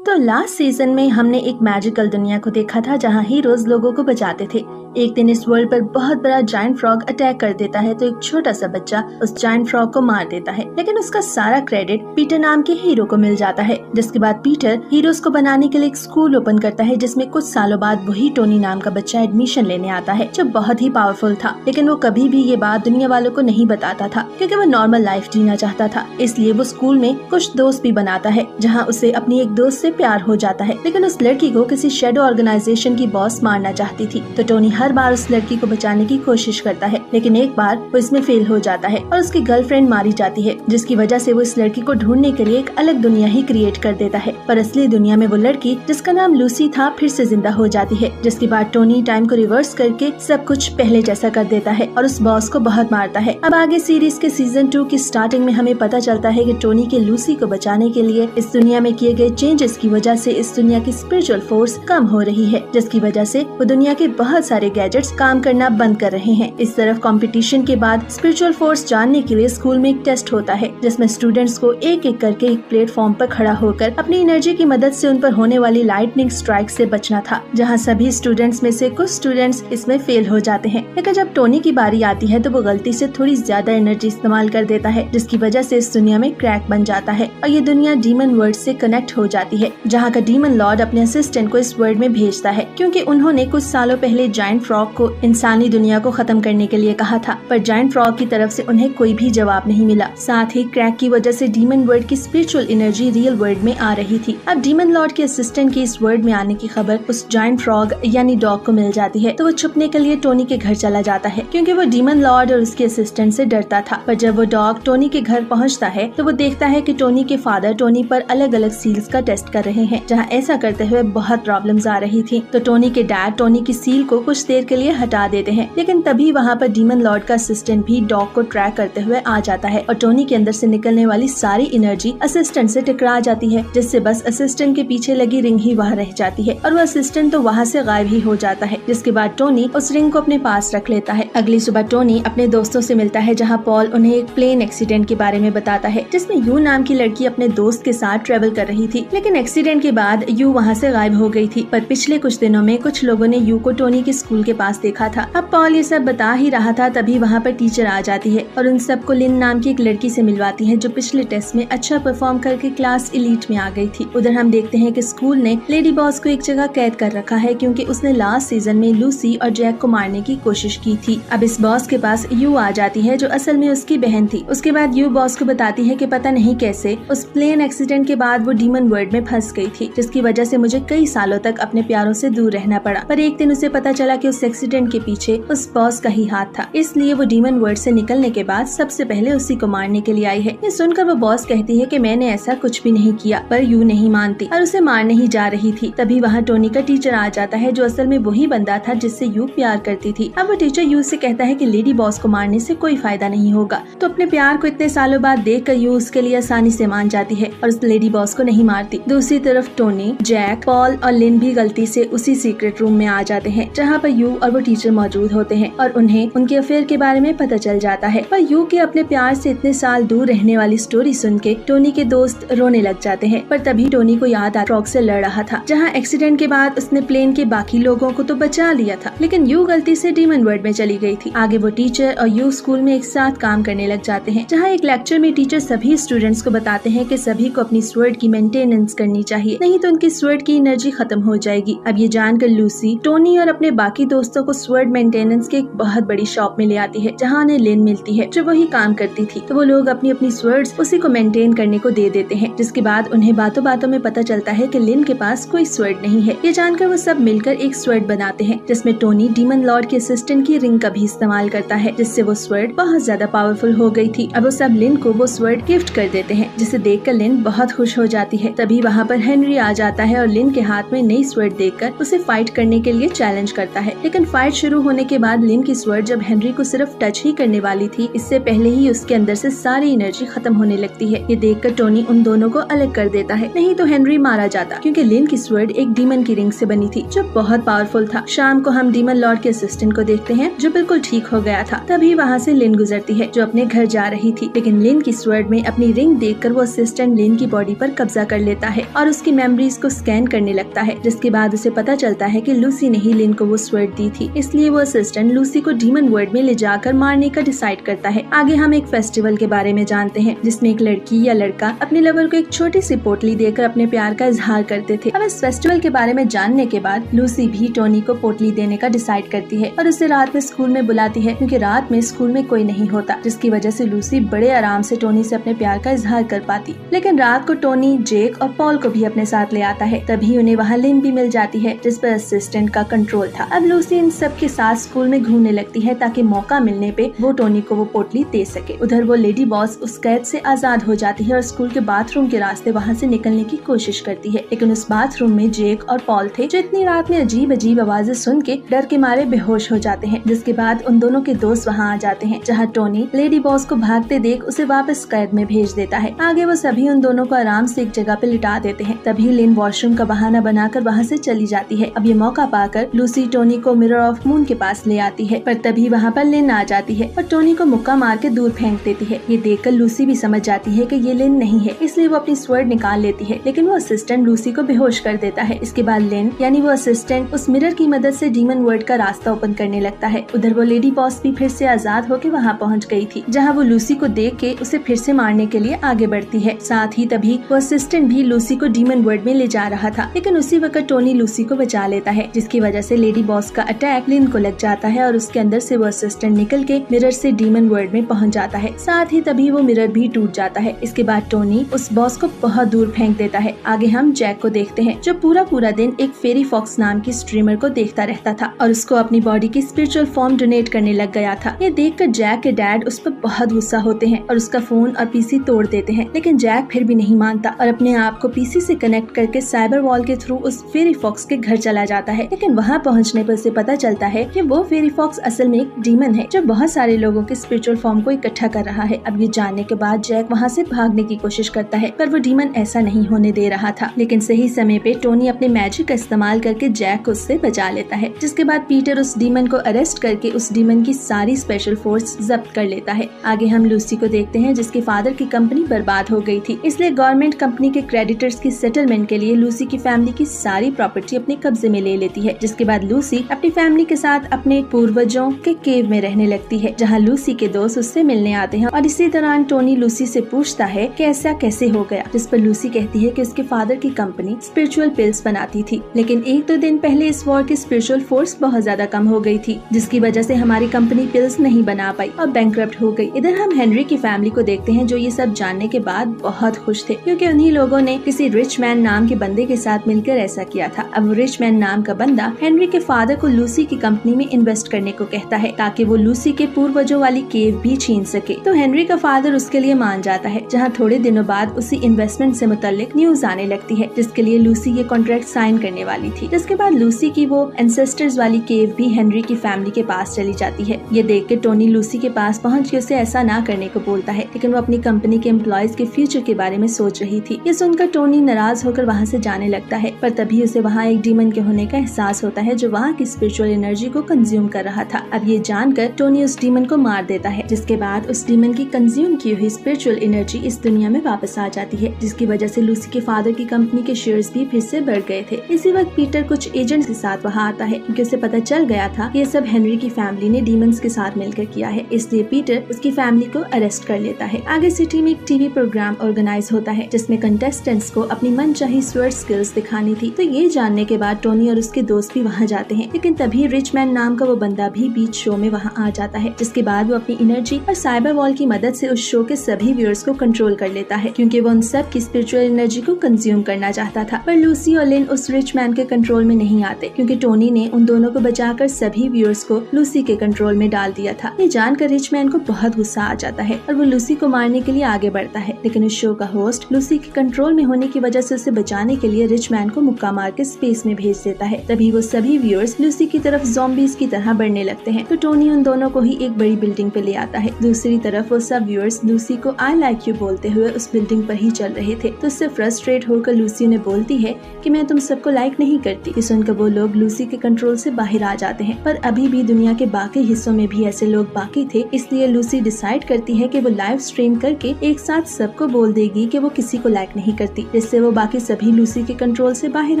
तो लास्ट सीजन में हमने एक मैजिकल दुनिया को देखा था जहाँ हीरोज लोगों को बचाते थे। एक दिन इस वर्ल्ड पर बहुत बड़ा जायंट फ्रॉग अटैक कर देता है तो एक छोटा सा बच्चा उस जायंट फ्रॉग को मार देता है, लेकिन उसका सारा क्रेडिट पीटर नाम के हीरो को मिल जाता है। जिसके बाद पीटर हीरोज को बनाने के लिए एक स्कूल ओपन करता है जिसमें कुछ सालों बाद वही टोनी नाम का बच्चा एडमिशन लेने आता है, जो बहुत ही पावरफुल था। लेकिन वो कभी भी ये बात दुनिया वालों को नहीं बताता था क्योंकि वो नॉर्मल लाइफ जीना चाहता था। इसलिए वो स्कूल में कुछ दोस्त भी बनाता है जहाँ उसे अपनी एक दोस्त से प्यार हो जाता है, लेकिन उस लड़की को किसी शैडो ऑर्गेनाइजेशन की बॉस मारना चाहती थी। तो टोनी हर बार उस लड़की को बचाने की कोशिश करता है, लेकिन एक बार वो इसमें फेल हो जाता है और उसकी गर्लफ्रेंड मारी जाती है, जिसकी वजह से वो इस लड़की को ढूंढने के लिए एक अलग दुनिया ही क्रिएट कर देता है। पर असली दुनिया में वो लड़की जिसका नाम लूसी था फिर से जिंदा हो जाती है, जिसके बाद टोनी टाइम को रिवर्स करके सब कुछ पहले जैसा कर देता है और उस बॉस को बहुत मारता है। अब आगे सीरीज के सीजन 2 की स्टार्टिंग में हमें पता चलता है कि टोनी के लूसी को बचाने के लिए इस दुनिया में किए गए चेंजेस की वजह से इस दुनिया की स्पिरिचुअल फोर्स कम हो रही है, जिसकी वजह से वो दुनिया के बहुत सारे गैजेट्स काम करना बंद कर रहे हैं। इस तरफ कंपटीशन के बाद स्पिरिचुअल फोर्स जानने के लिए स्कूल में एक टेस्ट होता है जिसमें स्टूडेंट्स को एक एक करके एक प्लेटफॉर्म पर खड़ा होकर अपनी एनर्जी की मदद से उन पर होने वाली लाइटनिंग स्ट्राइक से बचना था, जहां सभी स्टूडेंट्स में से कुछ स्टूडेंट्स इसमें फेल हो जाते हैं। लेकिन जब टोनी की बारी आती है तो वो गलती से थोड़ी ज्यादा एनर्जी इस्तेमाल कर देता है, जिसकी वजह से इस दुनिया में क्रैक बन जाता है और ये दुनिया डीमन वर्ल्ड से कनेक्ट हो जाती है, जहाँ का डीमन लॉर्ड अपने असिस्टेंट को इस वर्ल्ड में भेजता है क्योंकि उन्होंने कुछ सालों पहले जायंट फ्रॉग को इंसानी दुनिया को खत्म करने के लिए कहा था, पर जायंट फ्रॉग की तरफ से उन्हें कोई भी जवाब नहीं मिला। साथ ही क्रैक की वजह से डीमन वर्ल्ड की स्पिरिचुअल एनर्जी रियल वर्ल्ड में आ रही थी। अब डीमन लॉर्ड के असिस्टेंट की इस वर्ल्ड में आने की खबर उस जायंट फ्रॉग यानी डॉग को मिल जाती है, तो वो छुपने के लिए टोनी के घर चला जाता है क्योंकि वो डीमन लॉर्ड और उसके असिस्टेंट से डरता था। पर जब वो डॉग टोनी के घर पहुँचता है तो वो देखता है कि टोनी के फादर टोनी पर अलग अलग सील्स का टेस्ट कर रहे हैं, जहाँ ऐसा करते हुए बहुत प्रॉब्लम्स आ रही थी। तो टोनी के डैड टोनी की सील को कुछ देर के लिए हटा देते हैं, लेकिन तभी वहाँ पर डीमन लॉर्ड का असिस्टेंट भी डॉग को ट्रैक करते हुए आ जाता है और टोनी के अंदर से निकलने वाली सारी एनर्जी असिस्टेंट से टकरा जाती है, जिससे बस असिस्टेंट के पीछे लगी रिंग ही वहाँ रह जाती है और वो असिस्टेंट तो वहाँ से गायब ही हो जाता है। जिसके बाद टोनी उस रिंग को अपने पास रख लेता है। अगली सुबह टोनी अपने दोस्तों से मिलता है जहाँ पॉल उन्हें एक प्लेन एक्सीडेंट के बारे में बताता है जिसमें यू नाम की लड़की अपने दोस्त के साथ ट्रेवल कर रही थी, लेकिन एक्सीडेंट के बाद यू वहाँ से गायब हो गई थी। पर पिछले कुछ दिनों में कुछ लोगों ने यू को टोनी के स्कूल के पास देखा था। अब पॉल ये सब बता ही रहा था तभी वहाँ पर टीचर आ जाती है और उन सबको लिन नाम की एक लड़की से मिलवाती है जो पिछले टेस्ट में अच्छा परफॉर्म करके क्लास एलीट में आ गई थी। उधर हम देखते हैं कि स्कूल ने लेडी बॉस को एक जगह कैद कर रखा है क्योंकि उसने लास्ट सीजन में लूसी और जैक को मारने की कोशिश की थी। अब इस बॉस के पास यू आ जाती है जो असल में उसकी बहन थी। उसके बाद यू बॉस को बताती है कि पता नहीं कैसे उस प्लेन एक्सीडेंट के बाद वो डीमन वर्ल्ड में फंस गई थी, जिसकी वजह से मुझे कई सालों तक अपने प्यारों से दूर रहना पड़ा। पर एक दिन उसे पता चला कि उस एक्सीडेंट के पीछे उस बॉस का ही हाथ था, इसलिए वो डीमन वर्ल्ड से निकलने के बाद सबसे पहले उसी को मारने के लिए आई है। ये सुनकर वो बॉस कहती है कि मैंने ऐसा कुछ भी नहीं किया, पर यू नहीं मानती और उसे मारने ही जा रही थी। तभी वहाँ टोनी का टीचर आ जाता है जो असल में वही बंदा था जिससे यू प्यार करती थी। अब वो टीचर यू से कहता है कि लेडी बॉस को मारने से कोई फायदा नहीं होगा, तो अपने प्यार को इतने सालों बाद देखकर यू उसके लिए आसानी से मान जाती है और उस लेडी बॉस को नहीं मारती। दूसरी तरफ टोनी, जैक, पॉल और लिन भी गलती से उसी सीक्रेट रूम में आ जाते हैं जहाँ पर यू और वो टीचर मौजूद होते हैं और उन्हें उनके अफेयर के बारे में पता चल जाता है। पर यू के अपने प्यार से इतने साल दूर रहने वाली स्टोरी सुन के टोनी के दोस्त रोने लग जाते हैं। पर तभी टोनी को याद आ फ्रॉग से लड़ रहा था, जहाँ एक्सीडेंट के बाद उसने प्लेन के बाकी लोगों को तो बचा लिया था, लेकिन यू गलती से डीमन वर्ल्ड में चली गई थी। आगे वो टीचर और यू स्कूल में एक साथ काम करने लग जाते हैं, जहाँ एक लेक्चर में टीचर सभी स्टूडेंट्स को बताते हैं कि सभी को अपनी स्वर्ड की मेंटेनेंस करनी चाहिए, नहीं तो उनकी स्वर्ड की एनर्जी खत्म हो जाएगी। अब ये जानकर लूसी टोनी और अपने बाकी दोस्तों को स्वर्ड मेंटेनेंस के एक बहुत बड़ी शॉप में ले आती है, जहाँ उन्हें लिन मिलती है जो वही काम करती थी। तो वो लोग अपनी अपनी स्वर्ड्स उसी को मेंटेन करने को दे देते हैं, जिसके बाद उन्हें बातों बातों में पता चलता है कि लिन के पास कोई स्वर्ड नहीं है। ये जानकर वो सब मिलकर एक स्वर्ड बनाते हैं, जिसमें टोनी डीमन लॉर्ड के असिस्टेंट की रिंग का भी इस्तेमाल करता है, जिससे वो स्वर्ड बहुत ज्यादा पावरफुल हो गई थी। अब वो सब लिन को वो स्वर्ड गिफ्ट कर देते हैं, जिसे देखकर लिन बहुत खुश हो जाती है। तभी वहाँ पर हेनरी आ जाता है और लिन के हाथ में नई स्वर्ड देखकर उसे फाइट करने के लिए चैलेंज करता है। है। लेकिन फाइट शुरू होने के बाद लिन की स्वर्ड जब हेनरी को सिर्फ टच ही करने वाली थी, इससे पहले ही उसके अंदर से सारी एनर्जी खत्म होने लगती है। ये देखकर टोनी उन दोनों को अलग कर देता है, नहीं तो हेनरी मारा जाता, क्योंकि लिन की स्वर्ड एक डीमन की रिंग से बनी थी जो बहुत पावरफुल था। शाम को हम डीमन लॉर्ड के असिस्टेंट को देखते हैं जो बिल्कुल ठीक हो गया था। तभी वहाँ से लिन गुजरती है जो अपने घर जा रही थी, लेकिन लिन की स्वर्ड में अपनी रिंग देखकर वो असिस्टेंट लिन की बॉडी पर कब्जा कर लेता है और उसकी मेमोरीज को स्कैन करने लगता है, जिसके बाद उसे पता चलता है कि लूसी ने ही लिन को वो स्वर्ड दी थी। इसलिए वो असिस्टेंट लूसी को डीमन वर्ल्ड में ले जाकर मारने का डिसाइड करता है। आगे हम एक फेस्टिवल के बारे में जानते हैं जिसमें एक लड़की या लड़का अपने लवर को एक छोटी सी पोटली देकर अपने प्यार का इजहार करते थे। अब इस फेस्टिवल के बारे में जानने के बाद लूसी भी टोनी को पोटली देने का डिसाइड करती है और उसे रात में स्कूल में बुलाती है, क्योंकि रात में स्कूल में कोई नहीं होता, जिसकी वजह से लूसी बड़े आराम से टोनी से अपने प्यार का इजहार कर पाती। लेकिन रात को टोनी जेक और पॉल को भी अपने साथ ले आता है। तभी उन्हें वहाँ लिन भी मिल जाती है जिस पर असिस्टेंट का कंट्रोल था। अब लूसी इन सब के साथ स्कूल में घूमने लगती है ताकि मौका मिलने पे वो टोनी को वो पोटली दे सके। उधर वो लेडी बॉस उस कैद से आजाद हो जाती है और स्कूल के बाथरूम के रास्ते वहाँ से निकलने की कोशिश करती है, लेकिन उस बाथरूम में जेक और पॉल थे जो इतनी रात में अजीब अजीब आवाजें सुन के डर के मारे बेहोश हो जाते हैं। जिसके बाद उन दोनों के दोस्त वहाँ आ जाते हैं, जहाँ टोनी लेडी बॉस को भागते देख उसे वापस कैद में भेज देता है। आगे वो सभी उन दोनों को आराम से एक जगह पे लिटा देते हैं। तभी लिन वॉशरूम का बहाना बनाकर वहाँ से चली जाती है। अब ये मौका पाकर लूसी टोनी को मिरर ऑफ मून के पास ले आती है, पर तभी वहाँ पर लिन आ जाती है और टोनी को मुक्का मार के दूर फेंक देती है। ये देखकर लूसी भी समझ जाती है कि ये लिन नहीं है, इसलिए वो अपनी स्वर्ड निकाल लेती है, लेकिन वो असिस्टेंट लूसी को बेहोश कर देता है। इसके बाद लिन यानी वो असिस्टेंट उस मिरर की मदद से डीमन वर्ल्ड का रास्ता ओपन करने लगता है। उधर वो लेडी बॉस भी फिर से आजाद होकर वहाँ पहुँच गई थी, जहाँ वो लूसी को देख के उसे फिर से मारने के लिए आगे बढ़ती है। साथ ही तभी वो असिस्टेंट भी लूसी को डीमन वर्ल्ड में ले जा रहा था, लेकिन उसी वक्त टोनी लूसी को बचा लेता है, जिसकी वजह से लेडी बॉस का अटैक लिन को लग जाता है और उसके अंदर से वो असिस्टेंट निकल के मिरर से डीमन वर्ल्ड में पहुंच जाता है। साथ ही तभी वो मिरर भी टूट जाता है। इसके बाद टोनी उस बॉस को बहुत दूर फेंक देता है। आगे हम जैक को देखते हैं जो पूरा दिन एक फेरी फॉक्स नाम की स्ट्रीमर को देखता रहता था और उसको अपनी बॉडी की स्पिरिचुअल फॉर्म डोनेट करने लग गया था। ये देखकर जैक के डैड उस पर बहुत गुस्सा होते हैं और उसका फोन और पीसी तोड़ देते हैं, लेकिन जैक फिर भी नहीं मानता और अपने आप को पीसी से कनेक्ट करके साइबर वॉल के थ्रू उस फेरी फॉक्स के घर चला जाता है। लेकिन वहाँ पहुँचने पर उसे पता चलता है कि वो फेरी फॉक्स असल में एक डीमन है जो बहुत सारे लोगों के स्पिरिचुअल फॉर्म को इकट्ठा कर रहा है। अब ये जानने के बाद जैक वहाँ से भागने की कोशिश करता है, पर वो डीमन ऐसा नहीं होने दे रहा था। लेकिन सही समय पे टोनी अपने मैजिक का इस्तेमाल करके जैक को उससे बचा लेता है, जिसके बाद पीटर उस डीमन को अरेस्ट करके उस डीमन की सारी स्पेशल फोर्स जब्त कर लेता है। आगे हम लूसी को देखते हैं जिसके फादर की कंपनी बर्बाद हो गई थी, इसलिए गवर्नमेंट कंपनी के क्रेडिटर्स की सेटलमेंट के लिए लूसी की फैमिली की सारी प्रॉपर्टी अपने कब्जे में ले लेती है। जिसके बाद लूसी अपनी फैमिली के साथ अपने पूर्वजों के केव में रहने लगती है, जहाँ लूसी के दोस्त उससे मिलने आते हैं और इसी दौरान टोनी लूसी से पूछता है कि ऐसा कैसे हो गया, जिस पर लूसी कहती है कि उसके फादर की कंपनी स्पिरिचुअल पिल्स बनाती थी, लेकिन 1-2 दिन पहले इस वॉर की स्पिरिचुअल फोर्स बहुत ज्यादा कम हो गई थी, जिसकी वजह से हमारी कंपनी पिल्स नहीं बना पाई और बैंकरप्ट हो गई। इधर हम हेनरी की फैमिली को देखते हैं जो ये सब जानने के बाद बहुत खुश थे, क्योंकि उन्हीं लोगों ने किसी रिच मैन नाम के बंदे के साथ मिलकर ऐसा किया था। अब रिच मैन नाम का बंदा हेनरी के फादर को लूसी की कंपनी में इन्वेस्ट करने को कहता है ताकि वो लूसी के पूर्वजों वाली केव भी छीन सके। तो हेनरी का फादर उसके लिए मान जाता है, जहाँ थोड़े दिनों बाद उसी इन्वेस्टमेंट से मुताल्लिक न्यूज आने लगती है, जिसके लिए लूसी ये कॉन्ट्रैक्ट साइन करने वाली थी। जिसके बाद लूसी की वो एंसेस्टर्स वाली केव भी हेनरी की फैमिली के पास चली जाती है। ये देख के टोनी लूसी के पास पहुँच के उसे ऐसा ना करने को बोलता है, लेकिन वो अपनी कंपनी के एम्प्लॉयज के फ्यूचर के बारे में सोच रही थी। ये सुनकर टोनी नाराज होकर वहाँ से जाने लगता है, पर तभी उसे वहाँ एक डीमन के होने का एहसास होता है जो वहाँ की स्पिरिचुअल एनर्जी को कंज्यूम कर रहा था। अब ये जानकर टोनी उस डीमन को मार देता है, जिसके बाद उस डीमन की कंज्यूम की हुई स्पिरिचुअल एनर्जी इस दुनिया में वापस आ जाती है, जिसकी वजह से लूसी के फादर की कंपनी के शेयर्स भी फिर से बढ़ गए थे। इसी वक्त पीटर कुछ एजेंट्स के साथ वहाँ आता है, क्योंकि उसे पता चल गया था कि ये सब हेनरी की फैमिली ने डीमंस के साथ मिलकर किया है, इसलिए पीटर उसकी फैमिली को अरेस्ट कर लेता है। आगे सिटी में एक टीवी प्रोग्राम ऑर्गेनाइज होता है जिसमें कंटेस्टेंट्स को अपनी मनचाही स्वर्ड स्किल्स दिखानी थी। तो ये जानने के बाद टोनी और उसके दोस्त भी वहाँ जाते हैं, लेकिन तभी रिच मैन नाम का वो बंदा भी बीच शो में वहाँ आ जाता है, जिसके बाद वो अपनी एनर्जी और साइबर वॉल की मदद से उस शो के सभी व्यूअर्स को कंट्रोल कर लेता है, क्योंकि वो उन सब की स्पिरिचुअल एनर्जी को कंज्यूम करना चाहता था। पर लूसी और लिन उस रिच मैन के कंट्रोल में नहीं आते, क्योंकि टोनी ने उन दोनों को बचाकर सभी व्यूअर्स को लूसी के कंट्रोल में डाल दिया था। ये जानकर रिच मैन को बहुत गुस्सा आ जाता है और वो लूसी को मारने के लिए आगे बढ़ता है, लेकिन उस शो का होस्ट लूसी के कंट्रोल में होने की वजह से उसे बचाने के लिए रिच मैन को मुक्का मार के स्पेस में भेज देता है। तभी वो सभी व्यूअर्स लूसी की तरफ ज़ॉम्बीज की तरह बढ़ने लगते हैं। तो टोनी उन दोनों को ही एक बड़ी बिल्डिंग पे ले आता है। दूसरी तरफ वो सब व्यूअर्स लूसी को आई लाइक यू बोलते हुए उस बिल्डिंग पर ही चल रहे थे। तो उससे फ्रस्ट्रेट होकर लूसी उन्हें बोलती है कि मैं तुम सबको लाइक नहीं करती। ये सुनकर वो लोग लूसी के कंट्रोल से बाहर आ जाते हैं, पर अभी भी दुनिया के बाकी हिस्सों में भी ऐसे लोग बाकी थे। इसलिए लूसी डिसाइड करती है कि वो लाइव स्ट्रीम करके एक साथ सबको बोल देगी कि वो किसी को लाइक नहीं करती, जिससे वो बाकी सभी लूसी के कंट्रोल से बाहर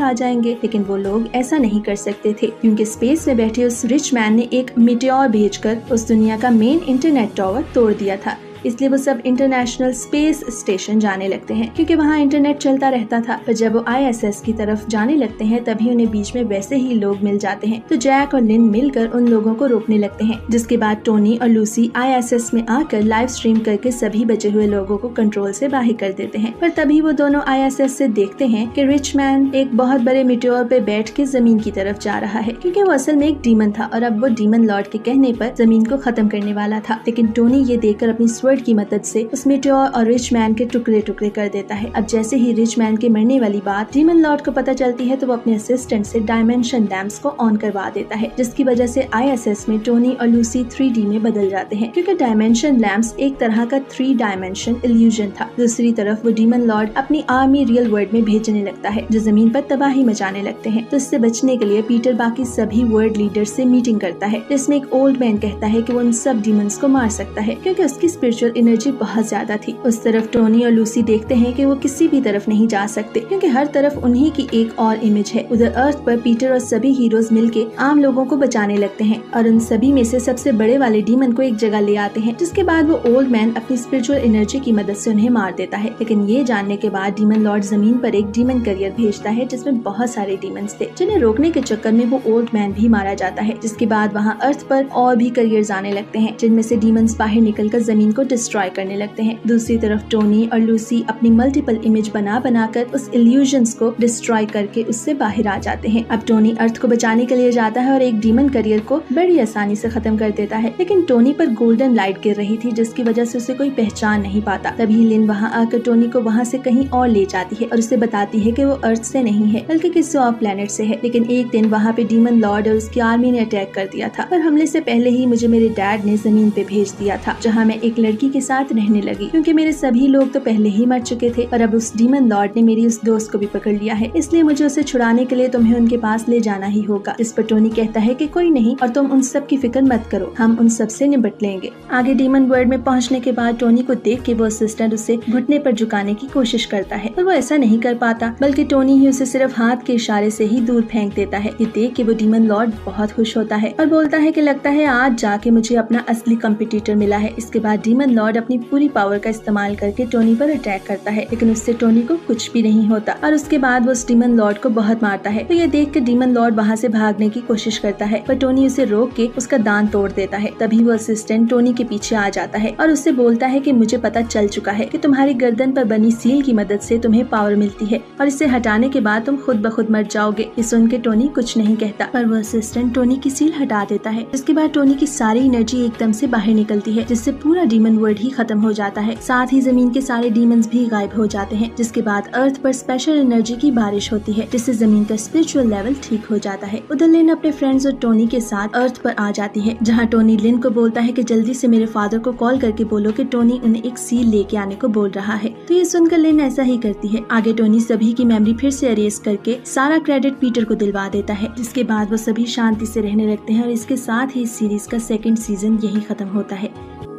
आ जाएंगे। लेकिन वो लोग ऐसा नहीं कर सकते थे, क्योंकि स्पेस में बैठे उस रिच मैन ने एक मीटियोर भेजकर उस दुनिया का मेन इंटरनेट टावर तोड़ दिया था। इसलिए वो सब इंटरनेशनल स्पेस स्टेशन जाने लगते हैं, क्योंकि वहाँ इंटरनेट चलता रहता था। पर जब वो ISS की तरफ जाने लगते हैं तभी उन्हें बीच में वैसे ही लोग मिल जाते हैं। तो जैक और लिन मिलकर उन लोगों को रोकने लगते हैं, जिसके बाद टोनी और लूसी ISS में आकर लाइव स्ट्रीम करके सभी बचे हुए लोगों को कंट्रोल से बाहर कर देते हैं। पर तभी वो दोनों ISS से देखते हैं कि रिच मैन एक बहुत बड़े मीटियोर पे बैठ के जमीन की तरफ जा रहा है, क्योंकि वो असल में एक डीमन था और अब वो डीमन लॉर्ड के कहने पर जमीन को खत्म करने वाला था। लेकिन टोनी ये देखकर अपनी की मदद से उस मीटियोर और रिच मैन के टुकड़े टुकड़े कर देता है। अब जैसे ही रिच मैन के मरने वाली बात डीमन लॉर्ड को पता चलती है तो वो अपने असिस्टेंट से डायमेंशन लैंप्स को ऑन करवा देता है, जिसकी वजह से ISS में टोनी और लूसी 3D में बदल जाते हैं, क्योंकि डायमेंशन लैंप्स एक तरह का 3 डायमेंशन इल्यूजन था। दूसरी तरफ वो डीमन लॉर्ड अपनी आर्मी रियल वर्ल्ड में भेजने लगता है, जो जमीन पर तबाही मचाने लगते हैं। तो इससे बचने के लिए पीटर बाकी सभी वर्ल्ड लीडर से मीटिंग करता है, जिसमें एक ओल्ड मैन कहता है कि वो उन सब डीमंस को मार सकता है, क्योंकि उसकी स्पिरिचुअल एनर्जी बहुत ज्यादा थी। उस तरफ टोनी और लूसी देखते हैं कि वो किसी भी तरफ नहीं जा सकते, क्योंकि हर तरफ उन्हीं की एक और इमेज है। उधर अर्थ पर पीटर और सभी हीरोज मिलके आम लोगों को बचाने लगते हैं और उन सभी में से सबसे बड़े वाले डीमन को एक जगह ले आते हैं, जिसके बाद वो ओल्ड मैन अपनी स्पिरिचुअल एनर्जी की मदद से उन्हें मार देता है। लेकिन ये जानने के बाद डीमन लॉर्ड जमीन पर एक डीमन करियर भेजता है, जिसमें बहुत सारे डीमंस थे, जिन्हें रोकने के चक्कर में वो ओल्ड मैन भी मारा जाता है। जिसके बाद वहाँ अर्थ पर और भी करियर्स आने लगते हैं, जिनमें से डीमंस बाहर निकलकर जमीन को डिस्ट्रॉय करने लगते हैं। दूसरी तरफ टोनी और लूसी अपनी मल्टीपल इमेज बनाकर उस इल्यूजन्स को डिस्ट्रॉय करके उससे बाहर आ जाते हैं। अब टोनी अर्थ को बचाने के लिए जाता है और एक डीमन करियर को बड़ी आसानी से खत्म कर देता है, लेकिन टोनी पर गोल्डन लाइट गिर रही थी, जिसकी वजह से उसे कोई पहचान नहीं पाता। तभी लिन वहाँ आकर टोनी को वहाँ से कहीं और ले जाती है और उसे बताती है कि वो अर्थ से नहीं है, बल्कि किसी और प्लेनेट से है। लेकिन एक दिन वहाँ पे डीमन लॉर्ड और उसकी आर्मी ने अटैक कर दिया था, पर हमले से पहले ही मुझे मेरे डैड ने जमीन पे भेज दिया था, जहाँ मैं एक लड़की के साथ रहने लगी, क्योंकि मेरे सभी लोग तो पहले ही मर चुके थे। और अब उस डीमन लॉर्ड ने मेरी उस दोस्त को भी पकड़ लिया है, इसलिए मुझे उसे छुड़ाने के लिए तुम्हें उनके पास ले जाना ही होगा। इस पर टोनी कहता है कि कोई नहीं, और तुम उन सब की फिक्र मत करो, हम उन सब से निपट लेंगे। आगे डीमन वर्ल्ड में पहुंचने के बाद टोनी को देख के वो असिस्टेंट उसे घुटने पर झुकाने की कोशिश करता है, पर वो ऐसा नहीं कर पाता, बल्कि टोनी ही उसे सिर्फ हाथ के इशारे से ही दूर फेंक देता है। ये देख के वो डीमन लॉर्ड बहुत खुश होता है और बोलता है कि लगता है आज जाके मुझे अपना असली कंपटीटर मिला है। इसके बाद डीमन लॉर्ड अपनी पूरी पावर का इस्तेमाल करके टोनी पर अटैक करता है, लेकिन उससे टोनी को कुछ भी नहीं होता और उसके बाद वो डीमन लॉर्ड को बहुत मारता है। तो ये देख के डीमन लॉर्ड वहाँ से भागने की कोशिश करता है, पर टोनी उसे रोक के उसका दांत तोड़ देता है। तभी वो असिस्टेंट टोनी के पीछे आ जाता है और उससे बोलता है कि मुझे पता चल चुका है कि तुम्हारी गर्दन पर बनी सील की मदद से तुम्हें पावर मिलती है और इसे हटाने के बाद तुम खुद ब खुद मर जाओगे। ये सुन के टोनी कुछ नहीं कहता, पर वो असिस्टेंट टोनी की सील हटा देता है। इसके बाद टोनी की सारी एनर्जी एकदम से बाहर निकलती है, जिससे पूरा डीमन वर्ल्ड ही खत्म हो जाता है। साथ ही जमीन के सारे डीमंस भी गायब हो जाते हैं, जिसके बाद अर्थ पर स्पेशल एनर्जी की बारिश होती है, जिससे जमीन का स्पिरिचुअल लेवल ठीक हो जाता है। उधर लिन अपने फ्रेंड्स और टोनी के साथ अर्थ पर आ जाती है, जहाँ टोनी लिन को बोलता है कि जल्दी से मेरे फादर को कॉल करके बोलो कि टोनी उन्हें एक सील लेके आने को बोल रहा है। तो ये सुनकर लिन ऐसा ही करती है। आगे टोनी सभी की मेमोरी फिर से अरेज करके सारा क्रेडिट पीटर को दिलवा देता है, जिसके बाद वो सभी शांति से रहने लगते हैं और इसके साथ ही इस सीरीज का सेकंड सीजन यही खत्म होता है।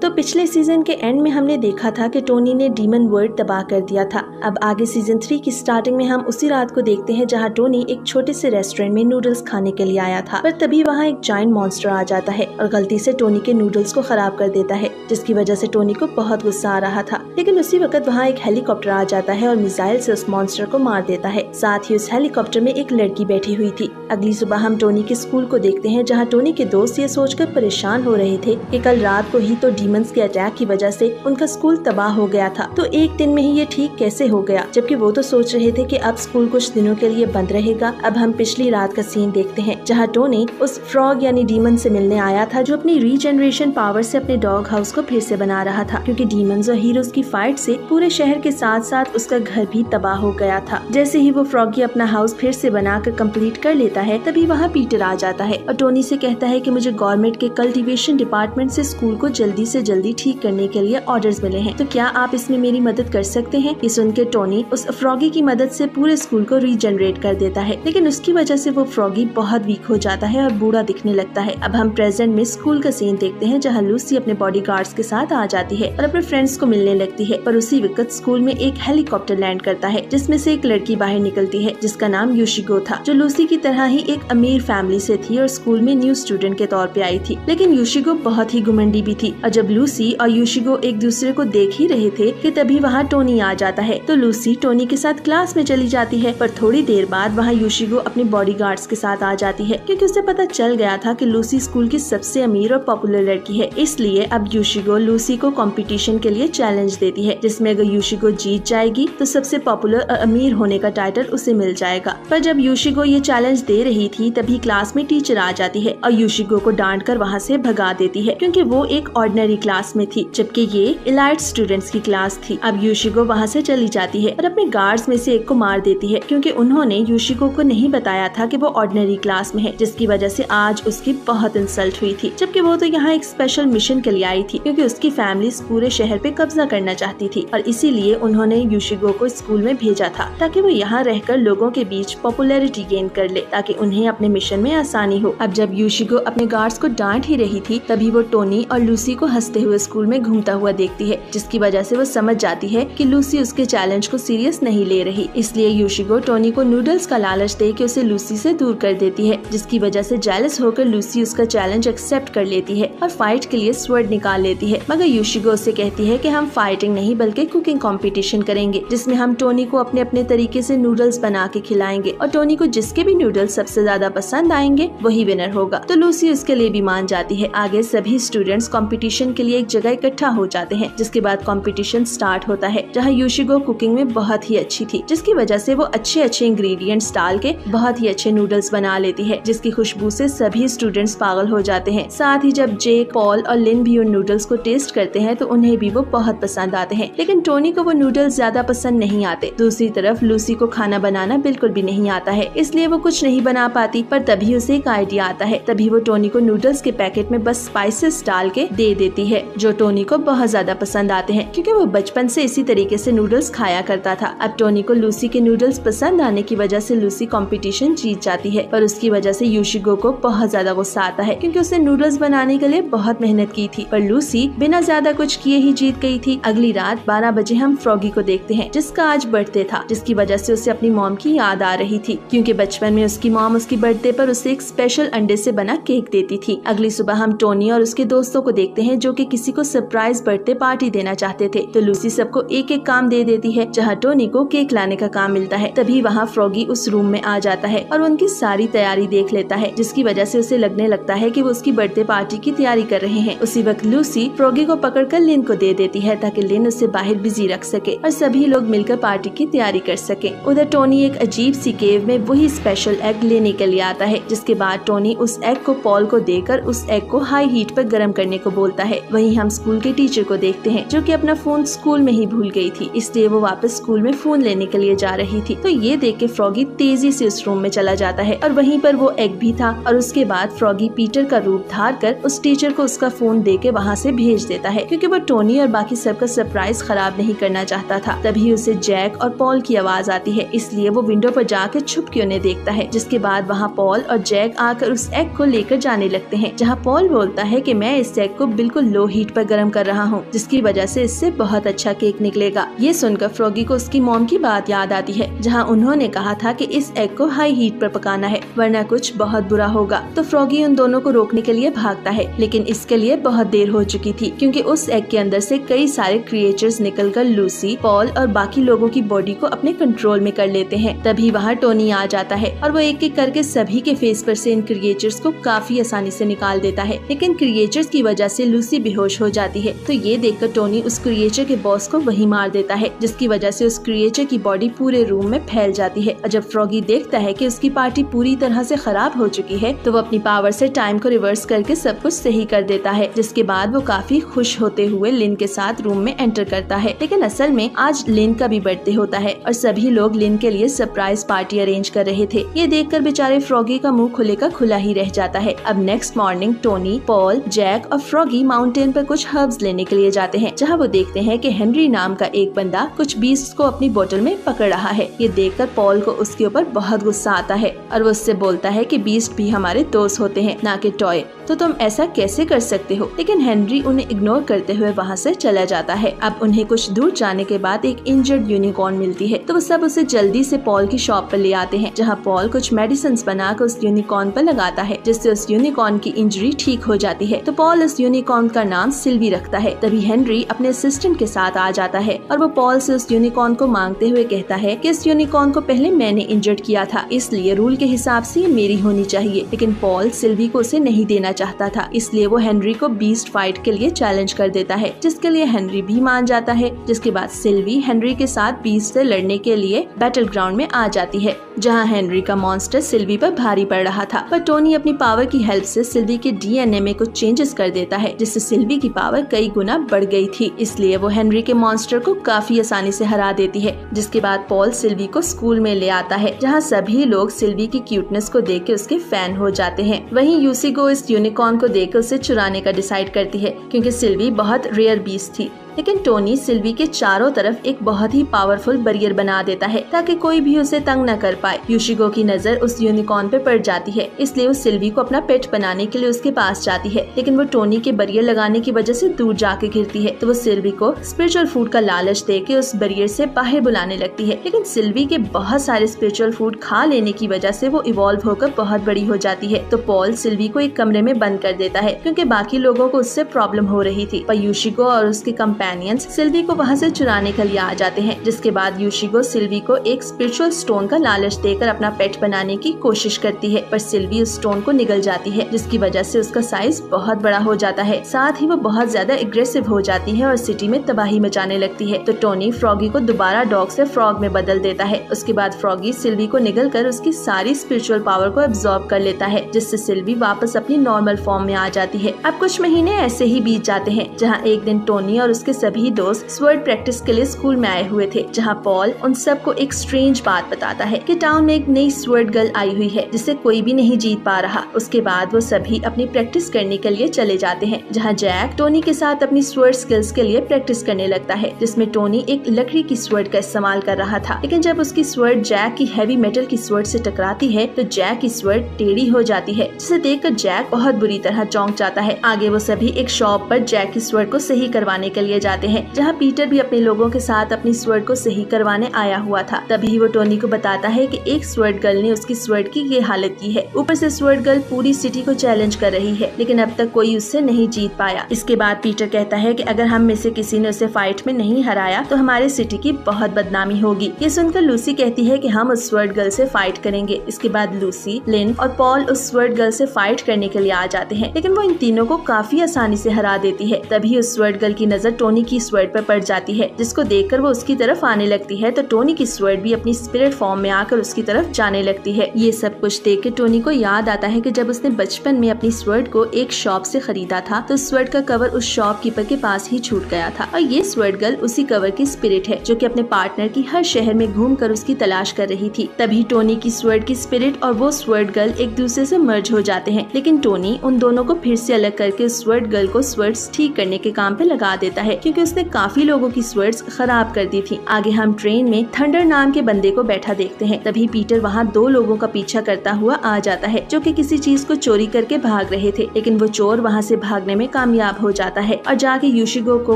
तो पिछले सीजन के एंड में हमने देखा था कि टोनी ने डीमन वर्ल्ड तबाह कर दिया था। अब आगे सीजन 3 की स्टार्टिंग में हम उसी रात को देखते हैं जहां टोनी एक छोटे से रेस्टोरेंट में नूडल्स खाने के लिए आया था, पर तभी वहां एक जायंट मॉन्स्टर आ जाता है और गलती से टोनी के नूडल्स को खराब कर देता है, जिसकी वजह से टोनी को बहुत गुस्सा आ रहा था। लेकिन उसी वक्त वहाँ एक हेलीकॉप्टर आ जाता है और मिसाइल से उस मॉन्स्टर को मार देता है। साथ ही उस हेलीकॉप्टर में एक लड़की बैठी हुई थी। अगली सुबह हम टोनी के स्कूल को देखते हैं, जहाँ टोनी के दोस्त ये सोचकर परेशान हो रहे थे कि कल रात को ही तो डीमंस के अटैक की वजह से उनका स्कूल तबाह हो गया था। तो एक दिन में ही ये ठीक कैसे हो गया, जबकि वो तो सोच रहे थे कि अब स्कूल कुछ दिनों के लिए बंद रहेगा। अब हम पिछली रात का सीन देखते हैं, जहाँ टोनी उस फ्रॉग यानी डीमन से मिलने आया था जो अपनी रीजनरेशन पावर से अपने डॉग हाउस को फिर से बना रहा था, क्योंकि डीमंस और हीरोज की फाइट से पूरे शहर के साथ साथ उसका घर भी तबाह हो गया था। जैसे ही वो फ्रॉगी अपना हाउस फिर से बनाकर कंप्लीट कर लेता है, तभी वहाँ पीटर आ जाता है और टोनी से कहता है कि मुझे गवर्नमेंट के कल्टीवेशन डिपार्टमेंट से स्कूल को जल्दी से जल्दी ठीक करने के लिए ऑर्डर्स मिले हैं, तो क्या आप इसमें मेरी मदद कर सकते हैं। ये सुनकर टोनी उस फ्रॉगी की मदद से पूरे स्कूल को रीजनरेट कर देता है, लेकिन उसकी वजह से वो फ्रॉगी बहुत वीक हो जाता है और बूढ़ा दिखने लगता है। अब हम प्रेजेंट में स्कूल का सीन देखते हैं, जहाँ लूसी अपने बॉडीगार्ड्स के साथ आ जाती है और अपने फ्रेंड्स को मिलने लगती है। पर उसी वक्त स्कूल में एक हेलीकॉप्टर लैंड करता है, जिसमें से एक लड़की बाहर निकलती है जिसका नाम योशिको था, जो लूसी की तरह ही एक अमीर फैमिली से थी और स्कूल में न्यू स्टूडेंट के तौर पे आई थी। लेकिन योशिको बहुत ही घुमंडी भी थी, और जब लूसी और योशिको एक दूसरे को देख ही रहे थे कि तभी वहाँ टोनी आ जाता है। तो लूसी टोनी के साथ क्लास में चली जाती है, पर थोड़ी देर बाद वहाँ योशिको अपने बॉडीगार्ड्स के साथ आ जाती है, क्योंकि उसे पता चल गया था कि लूसी स्कूल की सबसे अमीर और पॉपुलर लड़की है। इसलिए अब योशिको लूसी को कंपटीशन के लिए चैलेंज देती है, जिसमें अगर योशिको जीत जाएगी तो सबसे पॉपुलर और अमीर होने का टाइटल उसे मिल जाएगा। पर जब योशिको ये चैलेंज दे रही थी, तभी क्लास में टीचर आ जाती है और योशिको को डांट कर वहाँ से भगा देती है, क्योंकि वो एक ऑर्डिनरी क्लास में थी, जबकि ये इलाइट स्टूडेंट्स की क्लास थी। अब योशिको वहाँ से चली जाती है और अपने गार्ड्स में से एक को मार देती है, क्योंकि उन्होंने योशिको को नहीं बताया था कि वो ऑर्डिनरी क्लास में है, जिसकी वजह से आज उसकी बहुत इंसल्ट हुई थी। जबकि वो तो यहाँ एक स्पेशल मिशन के लिए आई थी, क्योंकि उसकी फैमिली पूरे शहर पे कब्जा करना चाहती थी, और इसीलिए उन्होंने योशिको को स्कूल में भेजा था ताकि वो यहाँ रहकर लोगों के बीच पॉपुलैरिटी गेन कर ले, ताकि उन्हें अपने मिशन में आसानी हो। अब जब योशिको अपने गार्ड्स को डांट ही रही थी, तभी वो टोनी और लूसी को हंसते हुए स्कूल में घूमता हुआ देखती है, जिसकी वजह से वो समझ जाती है कि लूसी उसके चैलेंज को सीरियस नहीं ले रही। इसलिए योशिको टोनी को नूडल्स का लालच दे के उसे लूसी से दूर कर देती है, जिसकी वजह से जेलस होकर लूसी उसका चैलेंज एक्सेप्ट कर लेती है और फाइट के लिए स्वर्ड निकाल लेती है। मगर योशिको उससे कहती है कि हम फाइटिंग नहीं बल्कि कुकिंग कंपटीशन करेंगे, जिसमें हम टोनी को अपने अपने तरीके से नूडल्स बना के खिलाएंगे, और टोनी को जिसके भी नूडल्स सबसे ज्यादा पसंद आएंगे वही विनर होगा। तो लूसी उसके लिए भी मान जाती है। आगे सभी स्टूडेंट्स कंपटीशन के लिए एक जगह इकट्ठा हो जाते हैं, जिसके बाद कंपटीशन स्टार्ट होता है, जहाँ योशिको कुकिंग में बहुत ही अच्छी थी, जिसकी वजह से वो अच्छे अच्छे इंग्रेडिएंट्स डाल के बहुत ही अच्छे नूडल्स बना लेती है, जिसकी खुशबू से सभी स्टूडेंट्स पागल हो जाते हैं। साथ ही जब जेक, पॉल और लिन भी उन नूडल्स को टेस्ट करते हैं तो उन्हें भी वो बहुत पसंद आते हैं, लेकिन टोनी को वो नूडल्स ज्यादा पसंद नहीं आते। दूसरी तरफ लूसी को खाना बनाना बिल्कुल भी नहीं आता है, इसलिए वो कुछ नहीं बना पाती। पर तभी उसे एक आइडिया आता है, तभी वो टोनी को नूडल्स के पैकेट में बस स्पाइसेस डाल के दे देती है, जो टोनी को बहुत ज्यादा पसंद आते हैं, क्योंकि वो बचपन से इसी तरीके से नूडल्स खाया करता था। अब टोनी को लूसी के नूडल्स पसंद आने की वजह से लूसी कंपटीशन जीत जाती है, पर उसकी वजह से योशिको को बहुत ज्यादा गुस्सा आता है, क्योंकि उसने नूडल्स बनाने के लिए बहुत मेहनत की थी, पर लूसी बिना ज्यादा कुछ किए ही जीत गई थी। अगली रात 12 बजे हम फ्रॉगी को देखते हैं, जिसका आज बर्थडे था, जिसकी वजह से उसे अपनी मॉम की याद आ रही थी, क्योंकि बचपन में उसकी मॉम उसकी बर्थडे पर उसे एक स्पेशल अंडे से बना केक देती थी। अगली सुबह हम टोनी और उसके दोस्तों को देखते हैं, जो कि किसी को सरप्राइज बर्थडे पार्टी देना चाहते थे। तो लूसी सबको एक एक काम दे देती है, जहाँ टोनी को केक लाने का काम मिलता है। तभी वहाँ फ्रॉगी उस रूम में आ जाता है और उनकी सारी तैयारी देख लेता है, जिसकी वजह से उसे लगने लगता है कि वो उसकी बर्थडे पार्टी की तैयारी कर रहे हैं। उसी वक्त लूसी फ्रॉगी को पकड़कर लिन को दे देती है, ताकि लिन उसे बाहर बिजी रख सके और सभी लोग मिलकर पार्टी की तैयारी कर सके। उधर टोनी एक अजीब सी केव में वही स्पेशल एग लेने के लिए आता है, जिसके बाद टोनी उस एग को पॉल को देकर उस एग को हाई हीट पर गर्म करने को बोलता है। वहीं हम स्कूल के टीचर को देखते हैं, जो कि अपना फोन स्कूल में ही भूल गई थी, इसलिए वो वापस स्कूल में फोन लेने के लिए जा रही थी। तो ये देख के फ्रॉगी तेजी से उस रूम में चला जाता है और वहीं पर वो एग भी था। और उसके बाद फ्रॉगी पीटर का रूप धार कर उस टीचर को उसका फोन दे के वहाँ से भेज देता है, क्योंकि वो टोनी और बाकी सबका सरप्राइज खराब नहीं करना चाहता था। तभी उसे जैक और पॉल की आवाज आती है, इसलिए वो विंडो पर जाकर छुप के उन्हें देखता है। जिसके बाद वहाँ पॉल और जैक आकर उस एग को लेकर जाने लगते हैं, जहाँ पॉल बोलता है कि मैं इस एग को बिल्कुल लो हीट पर गर्म कर रहा हूँ, जिसकी वजह से इससे बहुत अच्छा केक निकलेगा। ये सुनकर फ्रॉगी को उसकी मॉम की बात याद आती है, जहाँ उन्होंने कहा था कि इस एग को हाई हीट पर पकाना है, वरना कुछ बहुत बुरा होगा। तो फ्रॉगी उन दोनों को रोकने के लिए भागता है, लेकिन इसके लिए बहुत देर हो चुकी थी, क्योंकि उस एग के अंदर से कई सारे क्रिएचर्स निकलकर लूसी, पॉल और बाकी लोगों की बॉडी को अपने कंट्रोल में कर लेते हैं। तभी वहाँ टोनी आ जाता है और वो एक एक करके सभी के फेस पर से इन क्रिएचर्स को काफी आसानी से निकाल देता है, लेकिन क्रिएचर्स की वजह से लूसी बेहोश हो जाती है। तो ये देखकर टोनी उस क्रिएचर के बॉस को वही मार देता है, जिसकी वजह से उस क्रिएचर की बॉडी पूरे रूम में फैल जाती है। और जब फ्रॉगी देखता है कि उसकी पार्टी पूरी तरह से खराब हो चुकी है तो वो अपनी पावर से टाइम को रिवर्स करके सब कुछ सही कर देता है, जिसके बाद वो काफी खुश होते हुए लिन के साथ रूम में एंटर करता है। लेकिन असल में आज लिन का भी बर्थडे होता है और सभी लोग लिन के लिए सरप्राइज पार्टी अरेंज कर रहे थे। ये देखकर बेचारे फ्रॉगी का मुंह खुले का खुला ही रह जाता है। अब next morning Tony, Paul, Jack और फ्रॉगी माउंटेन पर कुछ हर्ब्स लेने के लिए जाते हैं, जहाँ वो देखते हैं कि हेनरी नाम का एक बंदा कुछ बीस्ट को अपनी बोतल में पकड़ रहा है। ये देखकर पॉल को उसके ऊपर बहुत गुस्सा आता है और वो उससे बोलता है कि बीस्ट भी हमारे दोस्त होते हैं, ना कि टॉय, तो तुम ऐसा कैसे कर सकते हो। लेकिन हेनरी उन्हें इग्नोर करते हुए वहाँ से चला जाता है। अब उन्हें कुछ दूर जाने के बाद एक इंजर्ड यूनिकॉर्न मिलती है, तो वो सब उसे जल्दी से पॉल की शॉप पर ले आते हैं, जहाँ पॉल कुछ मेडिसिन बनाकर उस यूनिकॉर्न पर लगाता है, जिससे उस यूनिकॉर्न की इंजरी ठीक हो जाती है। तो पॉल उस यूनिकॉर्न का नाम सिल्वी रखता है। तभी हेनरी अपने असिस्टेंट के साथ आ जाता है और वो पॉल से उस यूनिकॉर्न को मांगते हुए कहता है कि इस यूनिकॉर्न को पहले मैंने इंजर्ड किया था, इसलिए रूल के हिसाब से ये मेरी होनी चाहिए। लेकिन पॉल सिल्वी को उसे नहीं देना चाहता था, इसलिए वो हेनरी को बीस्ट फाइट के लिए चैलेंज कर देता है, जिसके लिए हेनरी भी मान जाता है। जिसके बाद सिल्वी हेनरी के साथ बीस्ट से लड़ने के लिए बैटल ग्राउंड में आ जाती है, जहां हेनरी का मॉन्स्टर सिल्वी पर भारी पड़ रहा था। पर टोनी अपनी पावर की हेल्प से सिल्वी के डीएनए में कुछ चेंजेस कर देता है, जिससे सिल्वी की पावर कई गुना बढ़ गई थी। इसलिए वो हेनरी के मॉन्स्टर को काफी आसानी से हरा देती है। जिसके बाद पॉल सिल्वी को स्कूल में ले आता है, जहाँ सभी लोग सिल्वी की क्यूटनेस को देख के उसके फैन हो जाते हैं। वहीं यूसिगो इस यूनिकॉर्न को देखकर उसे चुराने का डिसाइड करती है, क्योंकि सिल्वी बहुत रेयर बीस्ट थी। लेकिन टोनी सिल्वी के चारों तरफ एक बहुत ही पावरफुल बैरियर बना देता है, ताकि कोई भी उसे तंग न कर पाए। यूशिगो की नजर उस यूनिकॉर्न पे पड़ जाती है, इसलिए वो सिल्वी को अपना पेट बनाने के लिए उसके पास जाती है। लेकिन वो टोनी के बैरियर लगाने की वजह से दूर जाके गिरती है, तो वो सिल्वी को स्पिरिचुअल फूड का लालच देके उस बैरियर से बाहर बुलाने लगती है। लेकिन सिल्वी के बहुत सारे स्पिरिचुअल फूड खा लेने की वजह से वो इवॉल्व होकर बहुत बड़ी हो जाती है। तो पॉल सिल्वी को एक कमरे में बंद कर देता है, क्योंकि बाकी लोगों को उससे प्रॉब्लम हो रही थी। पर यूशिगो और उसके कंपेनियंस सिल्वी को वहाँ से चुराने के लिए आ जाते हैं। जिसके बाद यूशिगो सिल्वी को एक स्पिरिचुअल स्टोन का लालच देकर अपना पेट बनाने की कोशिश करती है, पर सिल्वी उस स्टोन को निगल जाती है, जिसकी वजह से उसका साइज बहुत बड़ा हो जाता है। साथ ही वो बहुत ज्यादा एग्रेसिव हो जाती है और सिटी में तबाही मचाने लगती है। तो टोनी फ्रॉगी को दोबारा डॉग से फ्रॉग में बदल देता है। उसके बाद फ्रॉगी सिल्वी को निगल कर उसकी सारी स्पिरिचुअल पावर को एब्जॉर्ब कर लेता है, जिससे सिल्वी वापस अपनी नॉर्मल फॉर्म में आ जाती है। अब कुछ महीने ऐसे ही बीत जाते हैं, जहाँ एक दिन टोनी और उसके सभी दोस्त स्वर्ड प्रैक्टिस के लिए स्कूल में आए हुए थे, जहाँ पॉल उन सबको एक स्ट्रेंज बात बताता है कि टाउन में एक नई स्वर्ड गर्ल आई हुई है, जिसे कोई भी नहीं जीत पा रहा। उसके बाद वो सभी अपनी प्रैक्टिस करने के लिए चले जाते हैं, जहाँ जैक टोनी के साथ अपनी स्वर्ड स्किल्स के लिए प्रैक्टिस करने लगता है, जिसमें टोनी एक लकड़ी की स्वर्ड का इस्तेमाल कर रहा था। लेकिन जब उसकी स्वर्ड जैक की हैवी मेटल की स्वर्ड से टकराती है, तो जैक की स्वर्ड टेढ़ी हो जाती है, जिसे देखकर जैक बहुत बुरी तरह चौंक जाता है। आगे वो सभी एक शॉप पर जैक की स्वर्ड को सही करवाने के लिए जाते हैं, जहाँ पीटर भी अपने लोगों के साथ अपनी स्वर्ड को सही करवाने आया हुआ था। तभी वो टोनी को बताता है कि एक स्वर्ड गर्ल ने उसकी स्वर्ड की ये हालत की है। ऊपर से स्वर्ड गर्ल पूरी सिटी को चैलेंज कर रही है, लेकिन अब तक कोई उससे नहीं जीत पाया। इसके बाद पीटर कहता है कि अगर हम में से किसी ने उसे फाइट में नहीं हराया तो हमारे सिटी की बहुत बदनामी होगी। ये सुनकर लूसी कहती है कि हम उस स्वर्ड गर्ल से फाइट करेंगे। इसके बाद लूसी, लिन और पॉल उस स्वर्ड गर्ल से फाइट करने के लिए आ जाते हैं, लेकिन वो इन तीनों को काफी आसानी से हरा देती है। तभी उस स्वर्ड गर्ल की नजर टोनी की स्वर्ड पर पड़ जाती है, जिसको देखकर वो उसकी तरफ आने लगती है। तो टोनी की स्वर्ड भी अपनी स्पिरिट फॉर्म में आकर उसकी तरफ जाने लगती है। ये सब कुछ देख के टोनी को याद आता है कि जब उसने बचपन में अपनी स्वर्ड को एक शॉप से खरीदा था, तो स्वर्ड का कवर उस शॉपकीपर के पास ही छूट गया था, और ये स्वर्ड गर्ल उसी कवर की स्पिरिट है, जो कि अपने पार्टनर की हर शहर में घूमकर उसकी तलाश कर रही थी। तभी टोनी की स्वर्ड की स्पिरिट और वो स्वर्ड गर्ल एक दूसरे से मर्ज हो जाते हैं, लेकिन टोनी उन दोनों को फिर से अलग करके स्वर्ड गर्ल को स्वर्ड्स ठीक करने के काम पे लगा देता है, क्योंकि उसने काफी लोगों की स्वर्ड्स खराब कर दी थी। आगे हम ट्रेन में थंडर नाम के बंदे को बैठा देखते हैं। तभी पीटर वहाँ 2 लोगों का पीछा करता हुआ आ जाता है, जो कि किसी चीज को चोरी करके भाग रहे थे, लेकिन वो चोर वहाँ से भागने में कामयाब हो जाता है और जाके यूशिगो को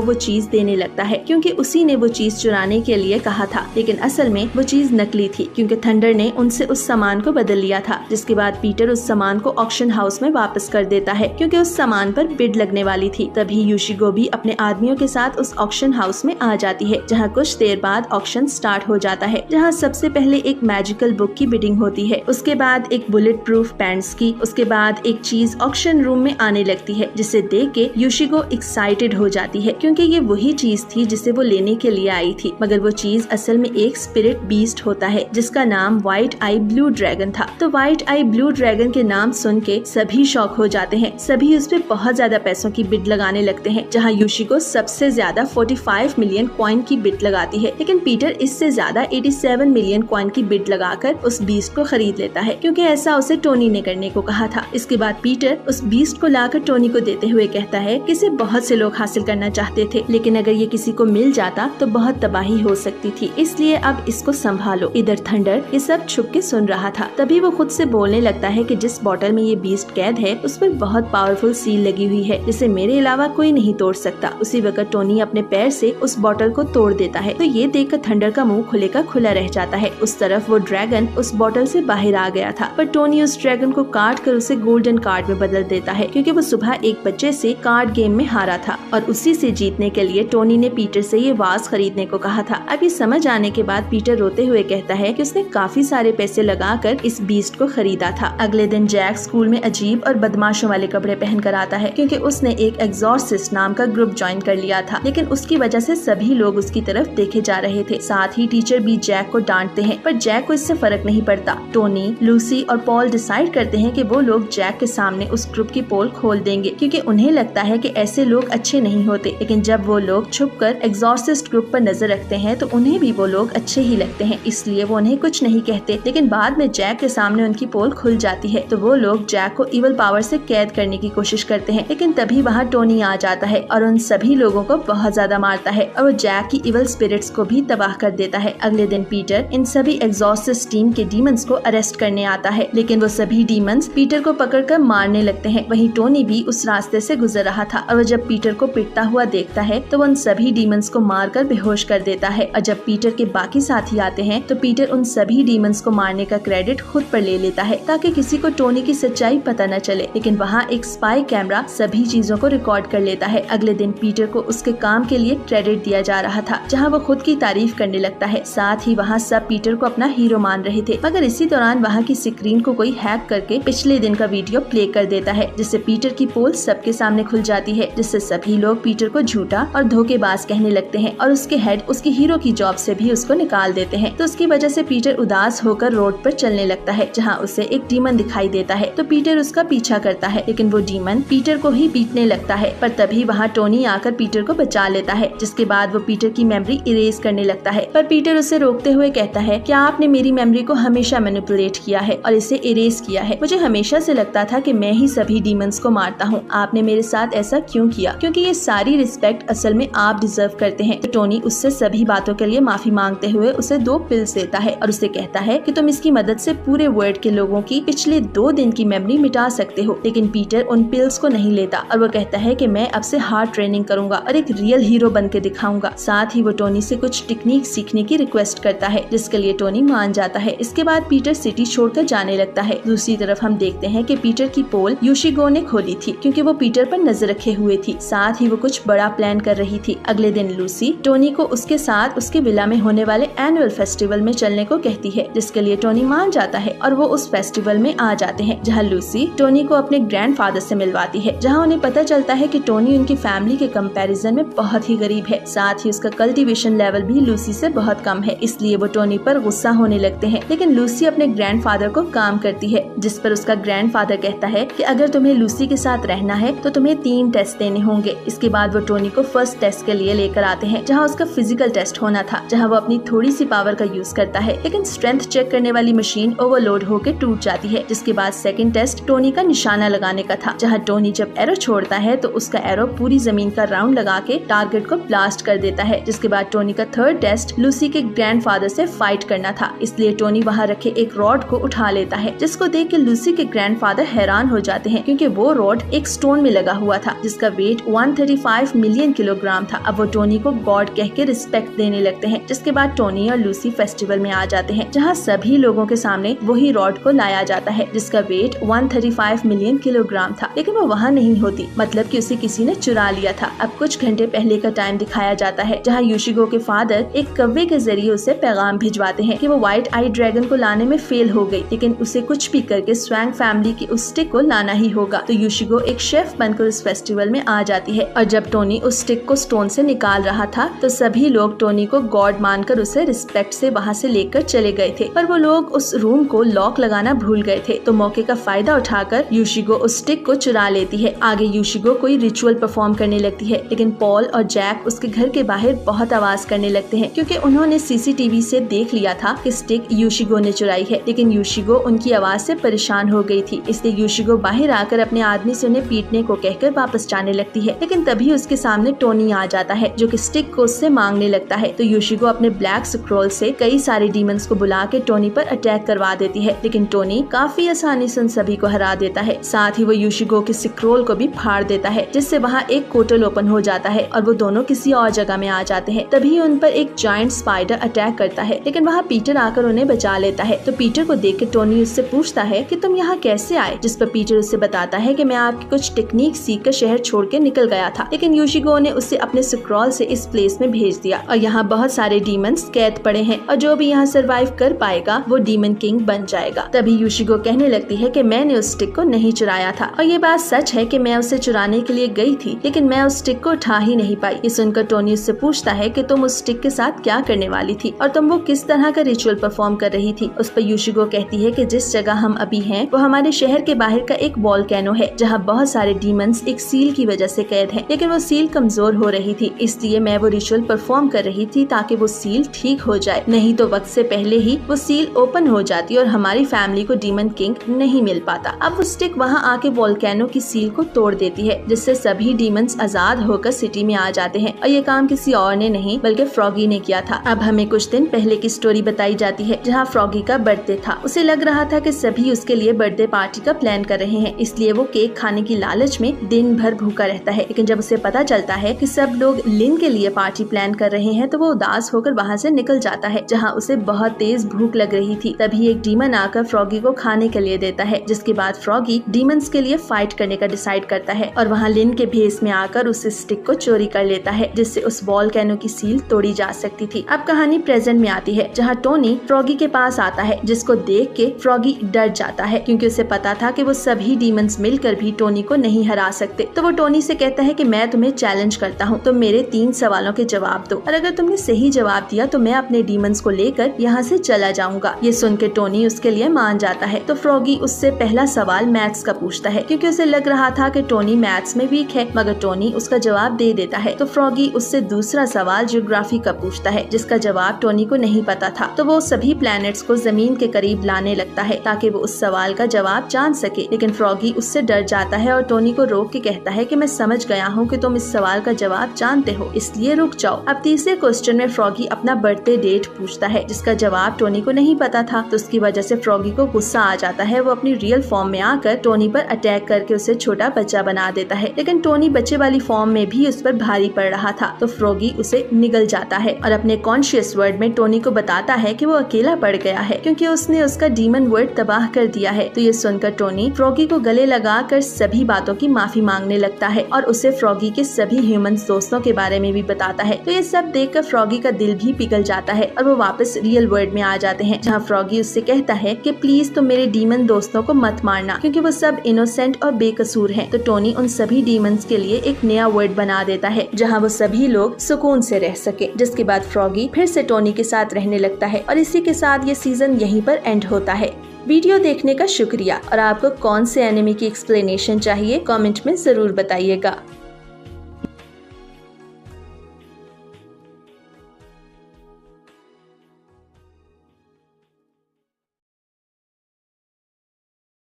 वो चीज देने लगता है, क्योंकि उसी ने वो चीज चुराने के लिए कहा था। लेकिन असल में वो चीज नकली थी, क्योंकि थंडर ने उनसे उस सामान को बदल लिया था। जिसके बाद पीटर उस सामान को ऑक्शन हाउस में वापस कर देता है, क्योंकि उस सामान पर बिड लगने वाली थी। तभी यूशिगो भी अपने आदमियों के साथ उस ऑक्शन हाउस में आ जाती है, जहाँ कुछ देर बाद ऑक्शन स्टार्ट हो जाता है, जहाँ सबसे पहले एक मैजिकल बुक की बिडिंग होती है, उसके बाद एक बुलेट प्रूफ पैंट्स की, उसके बाद एक चीज ऑक्शन रूम में आने लगती है, जिसे देख के योशिको एक्साइटेड हो जाती है, क्योंकि ये वही चीज थी जिसे वो लेने के लिए आई थी। मगर वो चीज असल में एक स्पिरिट बीस्ट होता है, जिसका नाम व्हाइट आई ब्लू ड्रैगन था। तो व्हाइट आई ब्लू ड्रैगन के नाम सुन के सभी शॉक हो जाते हैं, सभी उस पे बहुत ज्यादा पैसों की बिड लगाने लगते हैं, जहाँ योशिको सबसे ज्यादा 45 मिलियन कॉइन की बिड लगाती है, लेकिन पीटर इससे ज्यादा 87 मिलियन कॉइन की बिड लगाकर उस बीस्ट को खरीद लेता है, क्योंकि ऐसा उसे टोनी ने करने को कहा था। इसके बाद पीटर उस बीस्ट को लाकर टोनी को देते हुए कहता है कि इसे बहुत से लोग हासिल करना चाहते थे, लेकिन अगर ये किसी को मिल जाता तो बहुत तबाही हो सकती थी, इसलिए अब इसको संभालो। इधर थंडर ये सब छुप के सुन रहा था, तभी वो खुद से बोलने लगता है कि जिस बॉटल में ये बीस्ट कैद है उस पर बहुत पावरफुल सील लगी हुई है, जिसे मेरे अलावा कोई नहीं तोड़ सकता। उसी वक्त टोनी अपने पैर से उस बॉटल को तोड़ देता है, तो ये देखकर थंडर का मुंह खुले का खुला रह जाता है। उस तरफ वो ड्रैगन उस बॉटल से बाहर आ गया था, पर टोनी उस ड्रैगन को काट कर उसे गोल्डन कार्ड में बदल देता है, क्योंकि वो सुबह एक बच्चे से कार्ड गेम में हारा था और उसी से जीतने के लिए टोनी ने पीटर से ये वाज खरीदने को कहा था। अब ये समझ आने के बाद पीटर रोते हुए कहता है कि उसने काफी सारे पैसे लगाकर इस बीस्ट को खरीदा था। अगले दिन जैक स्कूल में अजीब और बदमाशों वाले कपड़े पहन कर आता है, क्योंकि उसने एक एग्जॉर्सिस्ट नाम का ग्रुप ज्वाइन कर लिया था, लेकिन उसकी वजह से सभी लोग उसकी तरफ देखे जा रहे थे। साथ ही टीचर भी जैक को डांटते हैं, पर जैक को इससे फर्क नहीं पड़ता। टोनी, लूसी और पॉल डिसाइड करते हैं कि वो लोग जैक के सामने उस ग्रुप की पोल खोल देंगे, क्योंकि उन्हें लगता है कि ऐसे लोग अच्छे नहीं होते। लेकिन जब वो लोग छुपकर एग्जॉर्सिस्ट ग्रुप पर नजर रखते हैं तो उन्हें भी वो लोग अच्छे ही लगते हैं, इसलिए वो उन्हें कुछ नहीं कहते। लेकिन बाद में जैक के सामने उनकी पोल खुल जाती है, तो वो लोग जैक को इवल पावर से कैद करने की कोशिश करते हैं, लेकिन तभी वहाँ टोनी आ जाता है और उन सभी लोगों को बहुत ज्यादा मारता है और वो जैक की इवल स्पिरिट्स को भी तबाह कर देता है। अगले दिन पीटर इन सभी एग्जॉर्सिस्ट टीम के डीमंस को अरेस्ट करने आता है, लेकिन वो सभी डीमंस पीटर को पकड़कर मारने लगते हैं। वहीं टोनी भी उस रास्ते से गुजर रहा था और वो जब पीटर को पिटता हुआ देखता है तो वो उन सभी डीमंस को मारकर बेहोश कर देता है। और जब पीटर के बाकी साथी आते हैं तो पीटर उन सभी डीमंस को मारने का क्रेडिट खुद पर ले लेता है, ताकि किसी को टोनी की सच्चाई पता न चले। लेकिन वहाँ एक स्पाई कैमरा सभी चीजों को रिकॉर्ड कर लेता है। अगले दिन पीटर को उसके काम के लिए क्रेडिट दिया जा रहा था, जहाँ वो खुद की तारीफ करने लगता है। साथ ही वहाँ सब पीटर को अपना हीरो मान रहे थे, मगर इसी दौरान वहाँ की स्क्रीन को कोई हैक करके पिछले दिन का वीडियो प्ले कर देता है, जिससे पीटर की पोल सबके सामने खुल जाती है, जिससे सभी लोग पीटर को झूठा और धोखेबाज कहने लगते हैं और उसके हेड उसकी हीरो की जॉब से भी उसको निकाल देते हैं। तो उसकी वजह से पीटर उदास होकर रोड पर चलने लगता है, जहाँ उसे एक डीमन दिखाई देता है। तो पीटर उसका पीछा करता है, लेकिन वो डीमन पीटर को ही पीटने लगता है। पर तभी वहाँ टोनी आकर पीटर को बचा लेता है, जिसके बाद वो पीटर की मेमोरी इरेज करने लगता है। पर पीटर उसे रोकते हुए कहता है कि आपने मेरी मेमोरी को हमेशा मैनिपुलेट किया है और इसे इरेज किया है। मुझे हमेशा से लगता था कि मैं ही सभी डीमंस को मारता हूँ। आपने मेरे साथ ऐसा क्यों किया? क्योंकि ये सारी रिस्पेक्ट असल में आप डिजर्व करते हैं। तो टोनी उससे सभी बातों के लिए माफी मांगते हुए उसे 2 पिल्स देता है और उसे कहता है कि तुम इसकी मदद से पूरे वर्ल्ड के लोगों की पिछले 2 दिन की मेमोरी मिटा सकते हो। लेकिन पीटर उन पिल्स को नहीं लेता और वो कहता है कि मैं अब से हार्ड ट्रेनिंग करूंगा और एक रियल हीरो बन के दिखाऊंगा। साथ ही वो टोनी से कुछ टेक्निक सीखने की रिक्वेस्ट करता है, जिसके लिए टोनी मान जाता है। इसके बाद पीटर सिटी छोड़कर जाने लगता है। दूसरी तरफ हम देखते हैं कि पीटर की पोल योशिको ने खोली थी, क्योंकि वो पीटर पर नजर रखे हुए थी। साथ ही वो कुछ बड़ा प्लान कर रही थी। अगले दिन लूसी टोनी को उसके साथ उसके विला में होने वाले एनुअल फेस्टिवल में चलने को कहती है, जिसके लिए टोनी मान जाता है और वो उस फेस्टिवल में आ जाते हैं, जहाँ लूसी टोनी को अपने ग्रैंडफादर से मिलवाती है, जहाँ उन्हें पता चलता है कि टोनी उनकी फैमिली के कंपैरिजन में बहुत ही गरीब है। साथ ही उसका कल्टीवेशन लेवल भी लूसी से बहुत कम है, इसलिए वो टोनी पर गुस्सा होने लगते हैं। लेकिन लूसी अपने ग्रैंडफादर को काम करती है, जिस पर उसका ग्रैंडफादर कहता है कि अगर तुम्हें लूसी के साथ रहना है तो तुम्हें 3 टेस्ट देने होंगे। इसके बाद वो टोनी को फर्स्ट टेस्ट के लिए लेकर आते हैं, जहाँ उसका फिजिकल टेस्ट होना था, जहाँ वो अपनी थोड़ी सी पावर का यूज करता है, लेकिन स्ट्रेंथ चेक करने वाली मशीन ओवरलोड होकर टूट जाती है। जिसके बाद सेकंड टेस्ट टोनी का निशाना लगाने का था, जहाँ टोनी जब एरो छोड़ता है तो उसका एरो पूरी जमीन का राउंड लगा के टारगेट को ब्लास्ट कर देता है। जिसके बाद टोनी का थर्ड टेस्ट लूसी के ग्रैंडफादर से फाइट करना था, इसलिए टोनी वहाँ रखे एक रॉड को उठा लेता है, जिसको देख के लूसी के ग्रैंडफादर हैरान हो जाते हैं, क्योंकि वो रॉड एक स्टोन में लगा हुआ था, जिसका वेट 135 मिलियन किलोग्राम था। अब वो टोनी को गॉड कह के रिस्पेक्ट देने लगते हैं। जिसके बाद टोनी और लूसी फेस्टिवल में आ जाते हैं, जहाँ सभी लोगों के सामने वही रॉड को लाया जाता है, जिसका वेट 135 मिलियन किलोग्राम था, लेकिन वो वहाँ नहीं होती, मतलब कि उसे किसी ने चुरा लिया था। अब कुछ कुछ घंटे पहले का टाइम दिखाया जाता है, जहाँ यूशिगो के फादर एक कौवे के जरिए उसे पैगाम भिजवाते हैं कि वो व्हाइट आई ड्रैगन को लाने में फेल हो गई, लेकिन उसे कुछ भी करके स्वांग फैमिली की उस स्टिक को लाना ही होगा। तो यूशिगो एक शेफ बनकर उस फेस्टिवल में आ जाती है और जब टोनी उस स्टिक को स्टोन से निकाल रहा था तो सभी लोग टोनी को गॉड मानकर उसे रिस्पेक्ट से वहाँ से लेकर चले गए थे, पर वो लोग उस रूम को लॉक लगाना भूल गए थे। तो मौके का फायदा उठाकर यूशिगो उस स्टिक को चुरा लेती है। आगे यूशिगो कोई रिचुअल परफॉर्म करने लगती है, लेकिन पॉल और जैक उसके घर के बाहर बहुत आवाज करने लगते हैं क्योंकि उन्होंने सीसीटीवी से देख लिया था कि स्टिक यूशिगो ने चुराई है। लेकिन यूशिगो उनकी आवाज से परेशान हो गई थी, इसलिए यूशिगो बाहर आकर अपने आदमी से उन्हें पीटने को कहकर वापस जाने लगती है। लेकिन तभी उसके सामने टोनी आ जाता है जो कि स्टिक को उससे मांगने लगता है। तो यूशिगो अपने ब्लैक स्क्रॉल से कई सारे डीमंस को बुला के टोनी पर अटैक करवा देती है, लेकिन टोनी काफी आसानी से उन सभी को हरा देता है। साथ ही वो यूशिगो के स्क्रॉल को भी फाड़ देता है, जिससे वहाँ एक पोर्टल ओपन हो जाता है और वो दोनों किसी और जगह में आ जाते हैं। तभी उन पर एक जायंट स्पाइडर अटैक करता है, लेकिन वहाँ पीटर आकर उन्हें बचा लेता है। तो पीटर को देख के टोनी उससे पूछता है कि तुम यहाँ कैसे आए, जिस पर पीटर उससे बताता है कि मैं आपकी कुछ टेक्निक सीख कर शहर छोड़ के निकल गया था, लेकिन यूशिगो ने उसे अपने स्क्रॉल से इस प्लेस में भेज दिया और यहाँ बहुत सारे डीमंस कैद पड़े हैं और जो भी यहाँ सरवाइव कर पाएगा वो डीमन किंग बन जाएगा। तभी यूशिगो कहने लगती है कि मैंने उस स्टिक को नहीं चुराया था और ये बात सच है कि मैं उसे चुराने के लिए गई थी, लेकिन मैं उस स्टिक को उठा ही नहीं पाई। ये सुनकर टोनी उससे पूछता है कि तुम उस स्टिक के साथ क्या करने वाली थी और तुम वो किस तरह का रिचुअल परफॉर्म कर रही थी। उस पर यूशिगो कहती है कि जिस जगह हम अभी हैं वो हमारे शहर के बाहर का एक वोल्केनो है, जहाँ बहुत सारे डीमंस एक सील की वजह से कैद हैं, लेकिन वो सील कमजोर हो रही थी, इसलिए मैं वो रिचुअल परफॉर्म कर रही थी ताकि वो सील ठीक हो जाए, नहीं तो वक्त से पहले ही वो सील ओपन हो जाती और हमारी फैमिली को डीमन किंग नहीं मिल पाता। अब वो स्टिक वहाँ आके वोल्केनो की सील को तोड़ देती है, जिससे सभी डीमंस आजाद होकर सिटी में आ जाते हैं और ये काम किसी और ने नहीं बल्कि फ्रॉगी ने किया था। अब हमें कुछ दिन पहले की स्टोरी बताई जाती है, जहाँ फ्रॉगी का बर्थडे था। उसे लग रहा था कि सभी उसके लिए बर्थडे पार्टी का प्लान कर रहे हैं, इसलिए वो केक खाने की लालच में दिन भर भूखा रहता है। लेकिन जब उसे पता चलता है कि सब लोग लिन के लिए पार्टी प्लान कर रहे हैं तो वो उदास होकर वहाँ से निकल जाता है, जहाँ उसे बहुत तेज भूख लग रही थी। तभी एक डीमन आकर फ्रॉगी को खाने के लिए देता है, जिसके बाद फ्रॉगी डीमंस के लिए फाइट करने का डिसाइड करता है और वहाँ लिन के भेस में आकर उस स्टिक को चोरी कर लेता है, जिससे उस वोल्केनो की सील तोड़ी जा सकती थी। अब कहानी प्रेजेंट में आती है, जहाँ टोनी फ्रॉगी के पास आता है, जिसको देख के फ्रॉगी डर जाता है क्योंकि उसे पता था कि वो सभी डीमंस मिलकर भी टोनी को नहीं हरा सकते। तो वो टोनी से कहता है कि मैं तुम्हें चैलेंज करता हूँ, तुम मेरे 3 सवालों के जवाब दो और अगर तुमने सही जवाब दिया तो मैं अपने डीमंस को लेकर यहाँ से चला जाऊंगा। ये सुन के टोनी उसके लिए मान जाता है। तो फ्रॉगी उससे पहला सवाल मैथ्स का पूछता है क्योंकि उसे लग रहा था कि टोनी मैथ्स में वीक है, मगर टोनी उसका जवाब दे देता है। तो फ्रॉगी उससे दूसरा सवाल ज्योग्राफी का पूछता है, जिसका जवाब टोनी को नहीं पता था। तो वो सभी प्लैनेट्स को जमीन के करीब लाने लगता है ताकि वो उस सवाल का जवाब जान सके, लेकिन फ्रॉगी उससे डर जाता है और टोनी को रोक के कहता है कि मैं समझ गया हूँ कि तुम इस सवाल का जवाब जानते हो, इसलिए रुक जाओ। अब तीसरे क्वेश्चन में फ्रॉगी अपना बर्थडे डेट पूछता है, जिसका जवाब टोनी को नहीं पता था। तो उसकी वजह से फ्रॉगी को गुस्सा आ जाता है। वो अपनी रियल फॉर्म में आकर टोनी पर अटैक करके उसे छोटा बच्चा बना देता है, लेकिन टोनी बच्चे वाली फॉर्म में भी उस पर भारी पड़ रहा था। तो फ्रॉगी उसे निगल जाता है और अपने कॉन्शियस वर्ड में टोनी को बताता है कि वो अकेला पड़ गया है क्योंकि उसने उसका डीमन वर्ड तबाह कर दिया है। तो ये सुनकर टोनी फ्रॉगी को गले लगाकर सभी बातों की माफी मांगने लगता है और उसे फ्रॉगी के सभी ह्यूमन दोस्तों के बारे में भी बताता है। तो ये सब देखकर फ्रॉगी का दिल भी पिघल जाता है और वो वापस रियल वर्ल्ड में आ जाते हैं, जहाँ फ्रॉगी उससे कहता है कि प्लीज तुम मेरे डीमन दोस्तों को मत मारना क्योंकि वो सब इनोसेंट और बेकसूर हैं। तो टोनी उन सभी डीमंस के लिए एक नया वर्ड बना देता है जहाँ वो सभी लोग सुकून से रह सके, जिसके बाद फ्रॉगी फिर से टोनी के साथ रहने लगता है और इसी के साथ ये सीजन यहीं पर एंड होता है। वीडियो देखने का शुक्रिया और आपको कौन से एनिमे की एक्सप्लेनेशन चाहिए कमेंट में जरूर बताइएगा।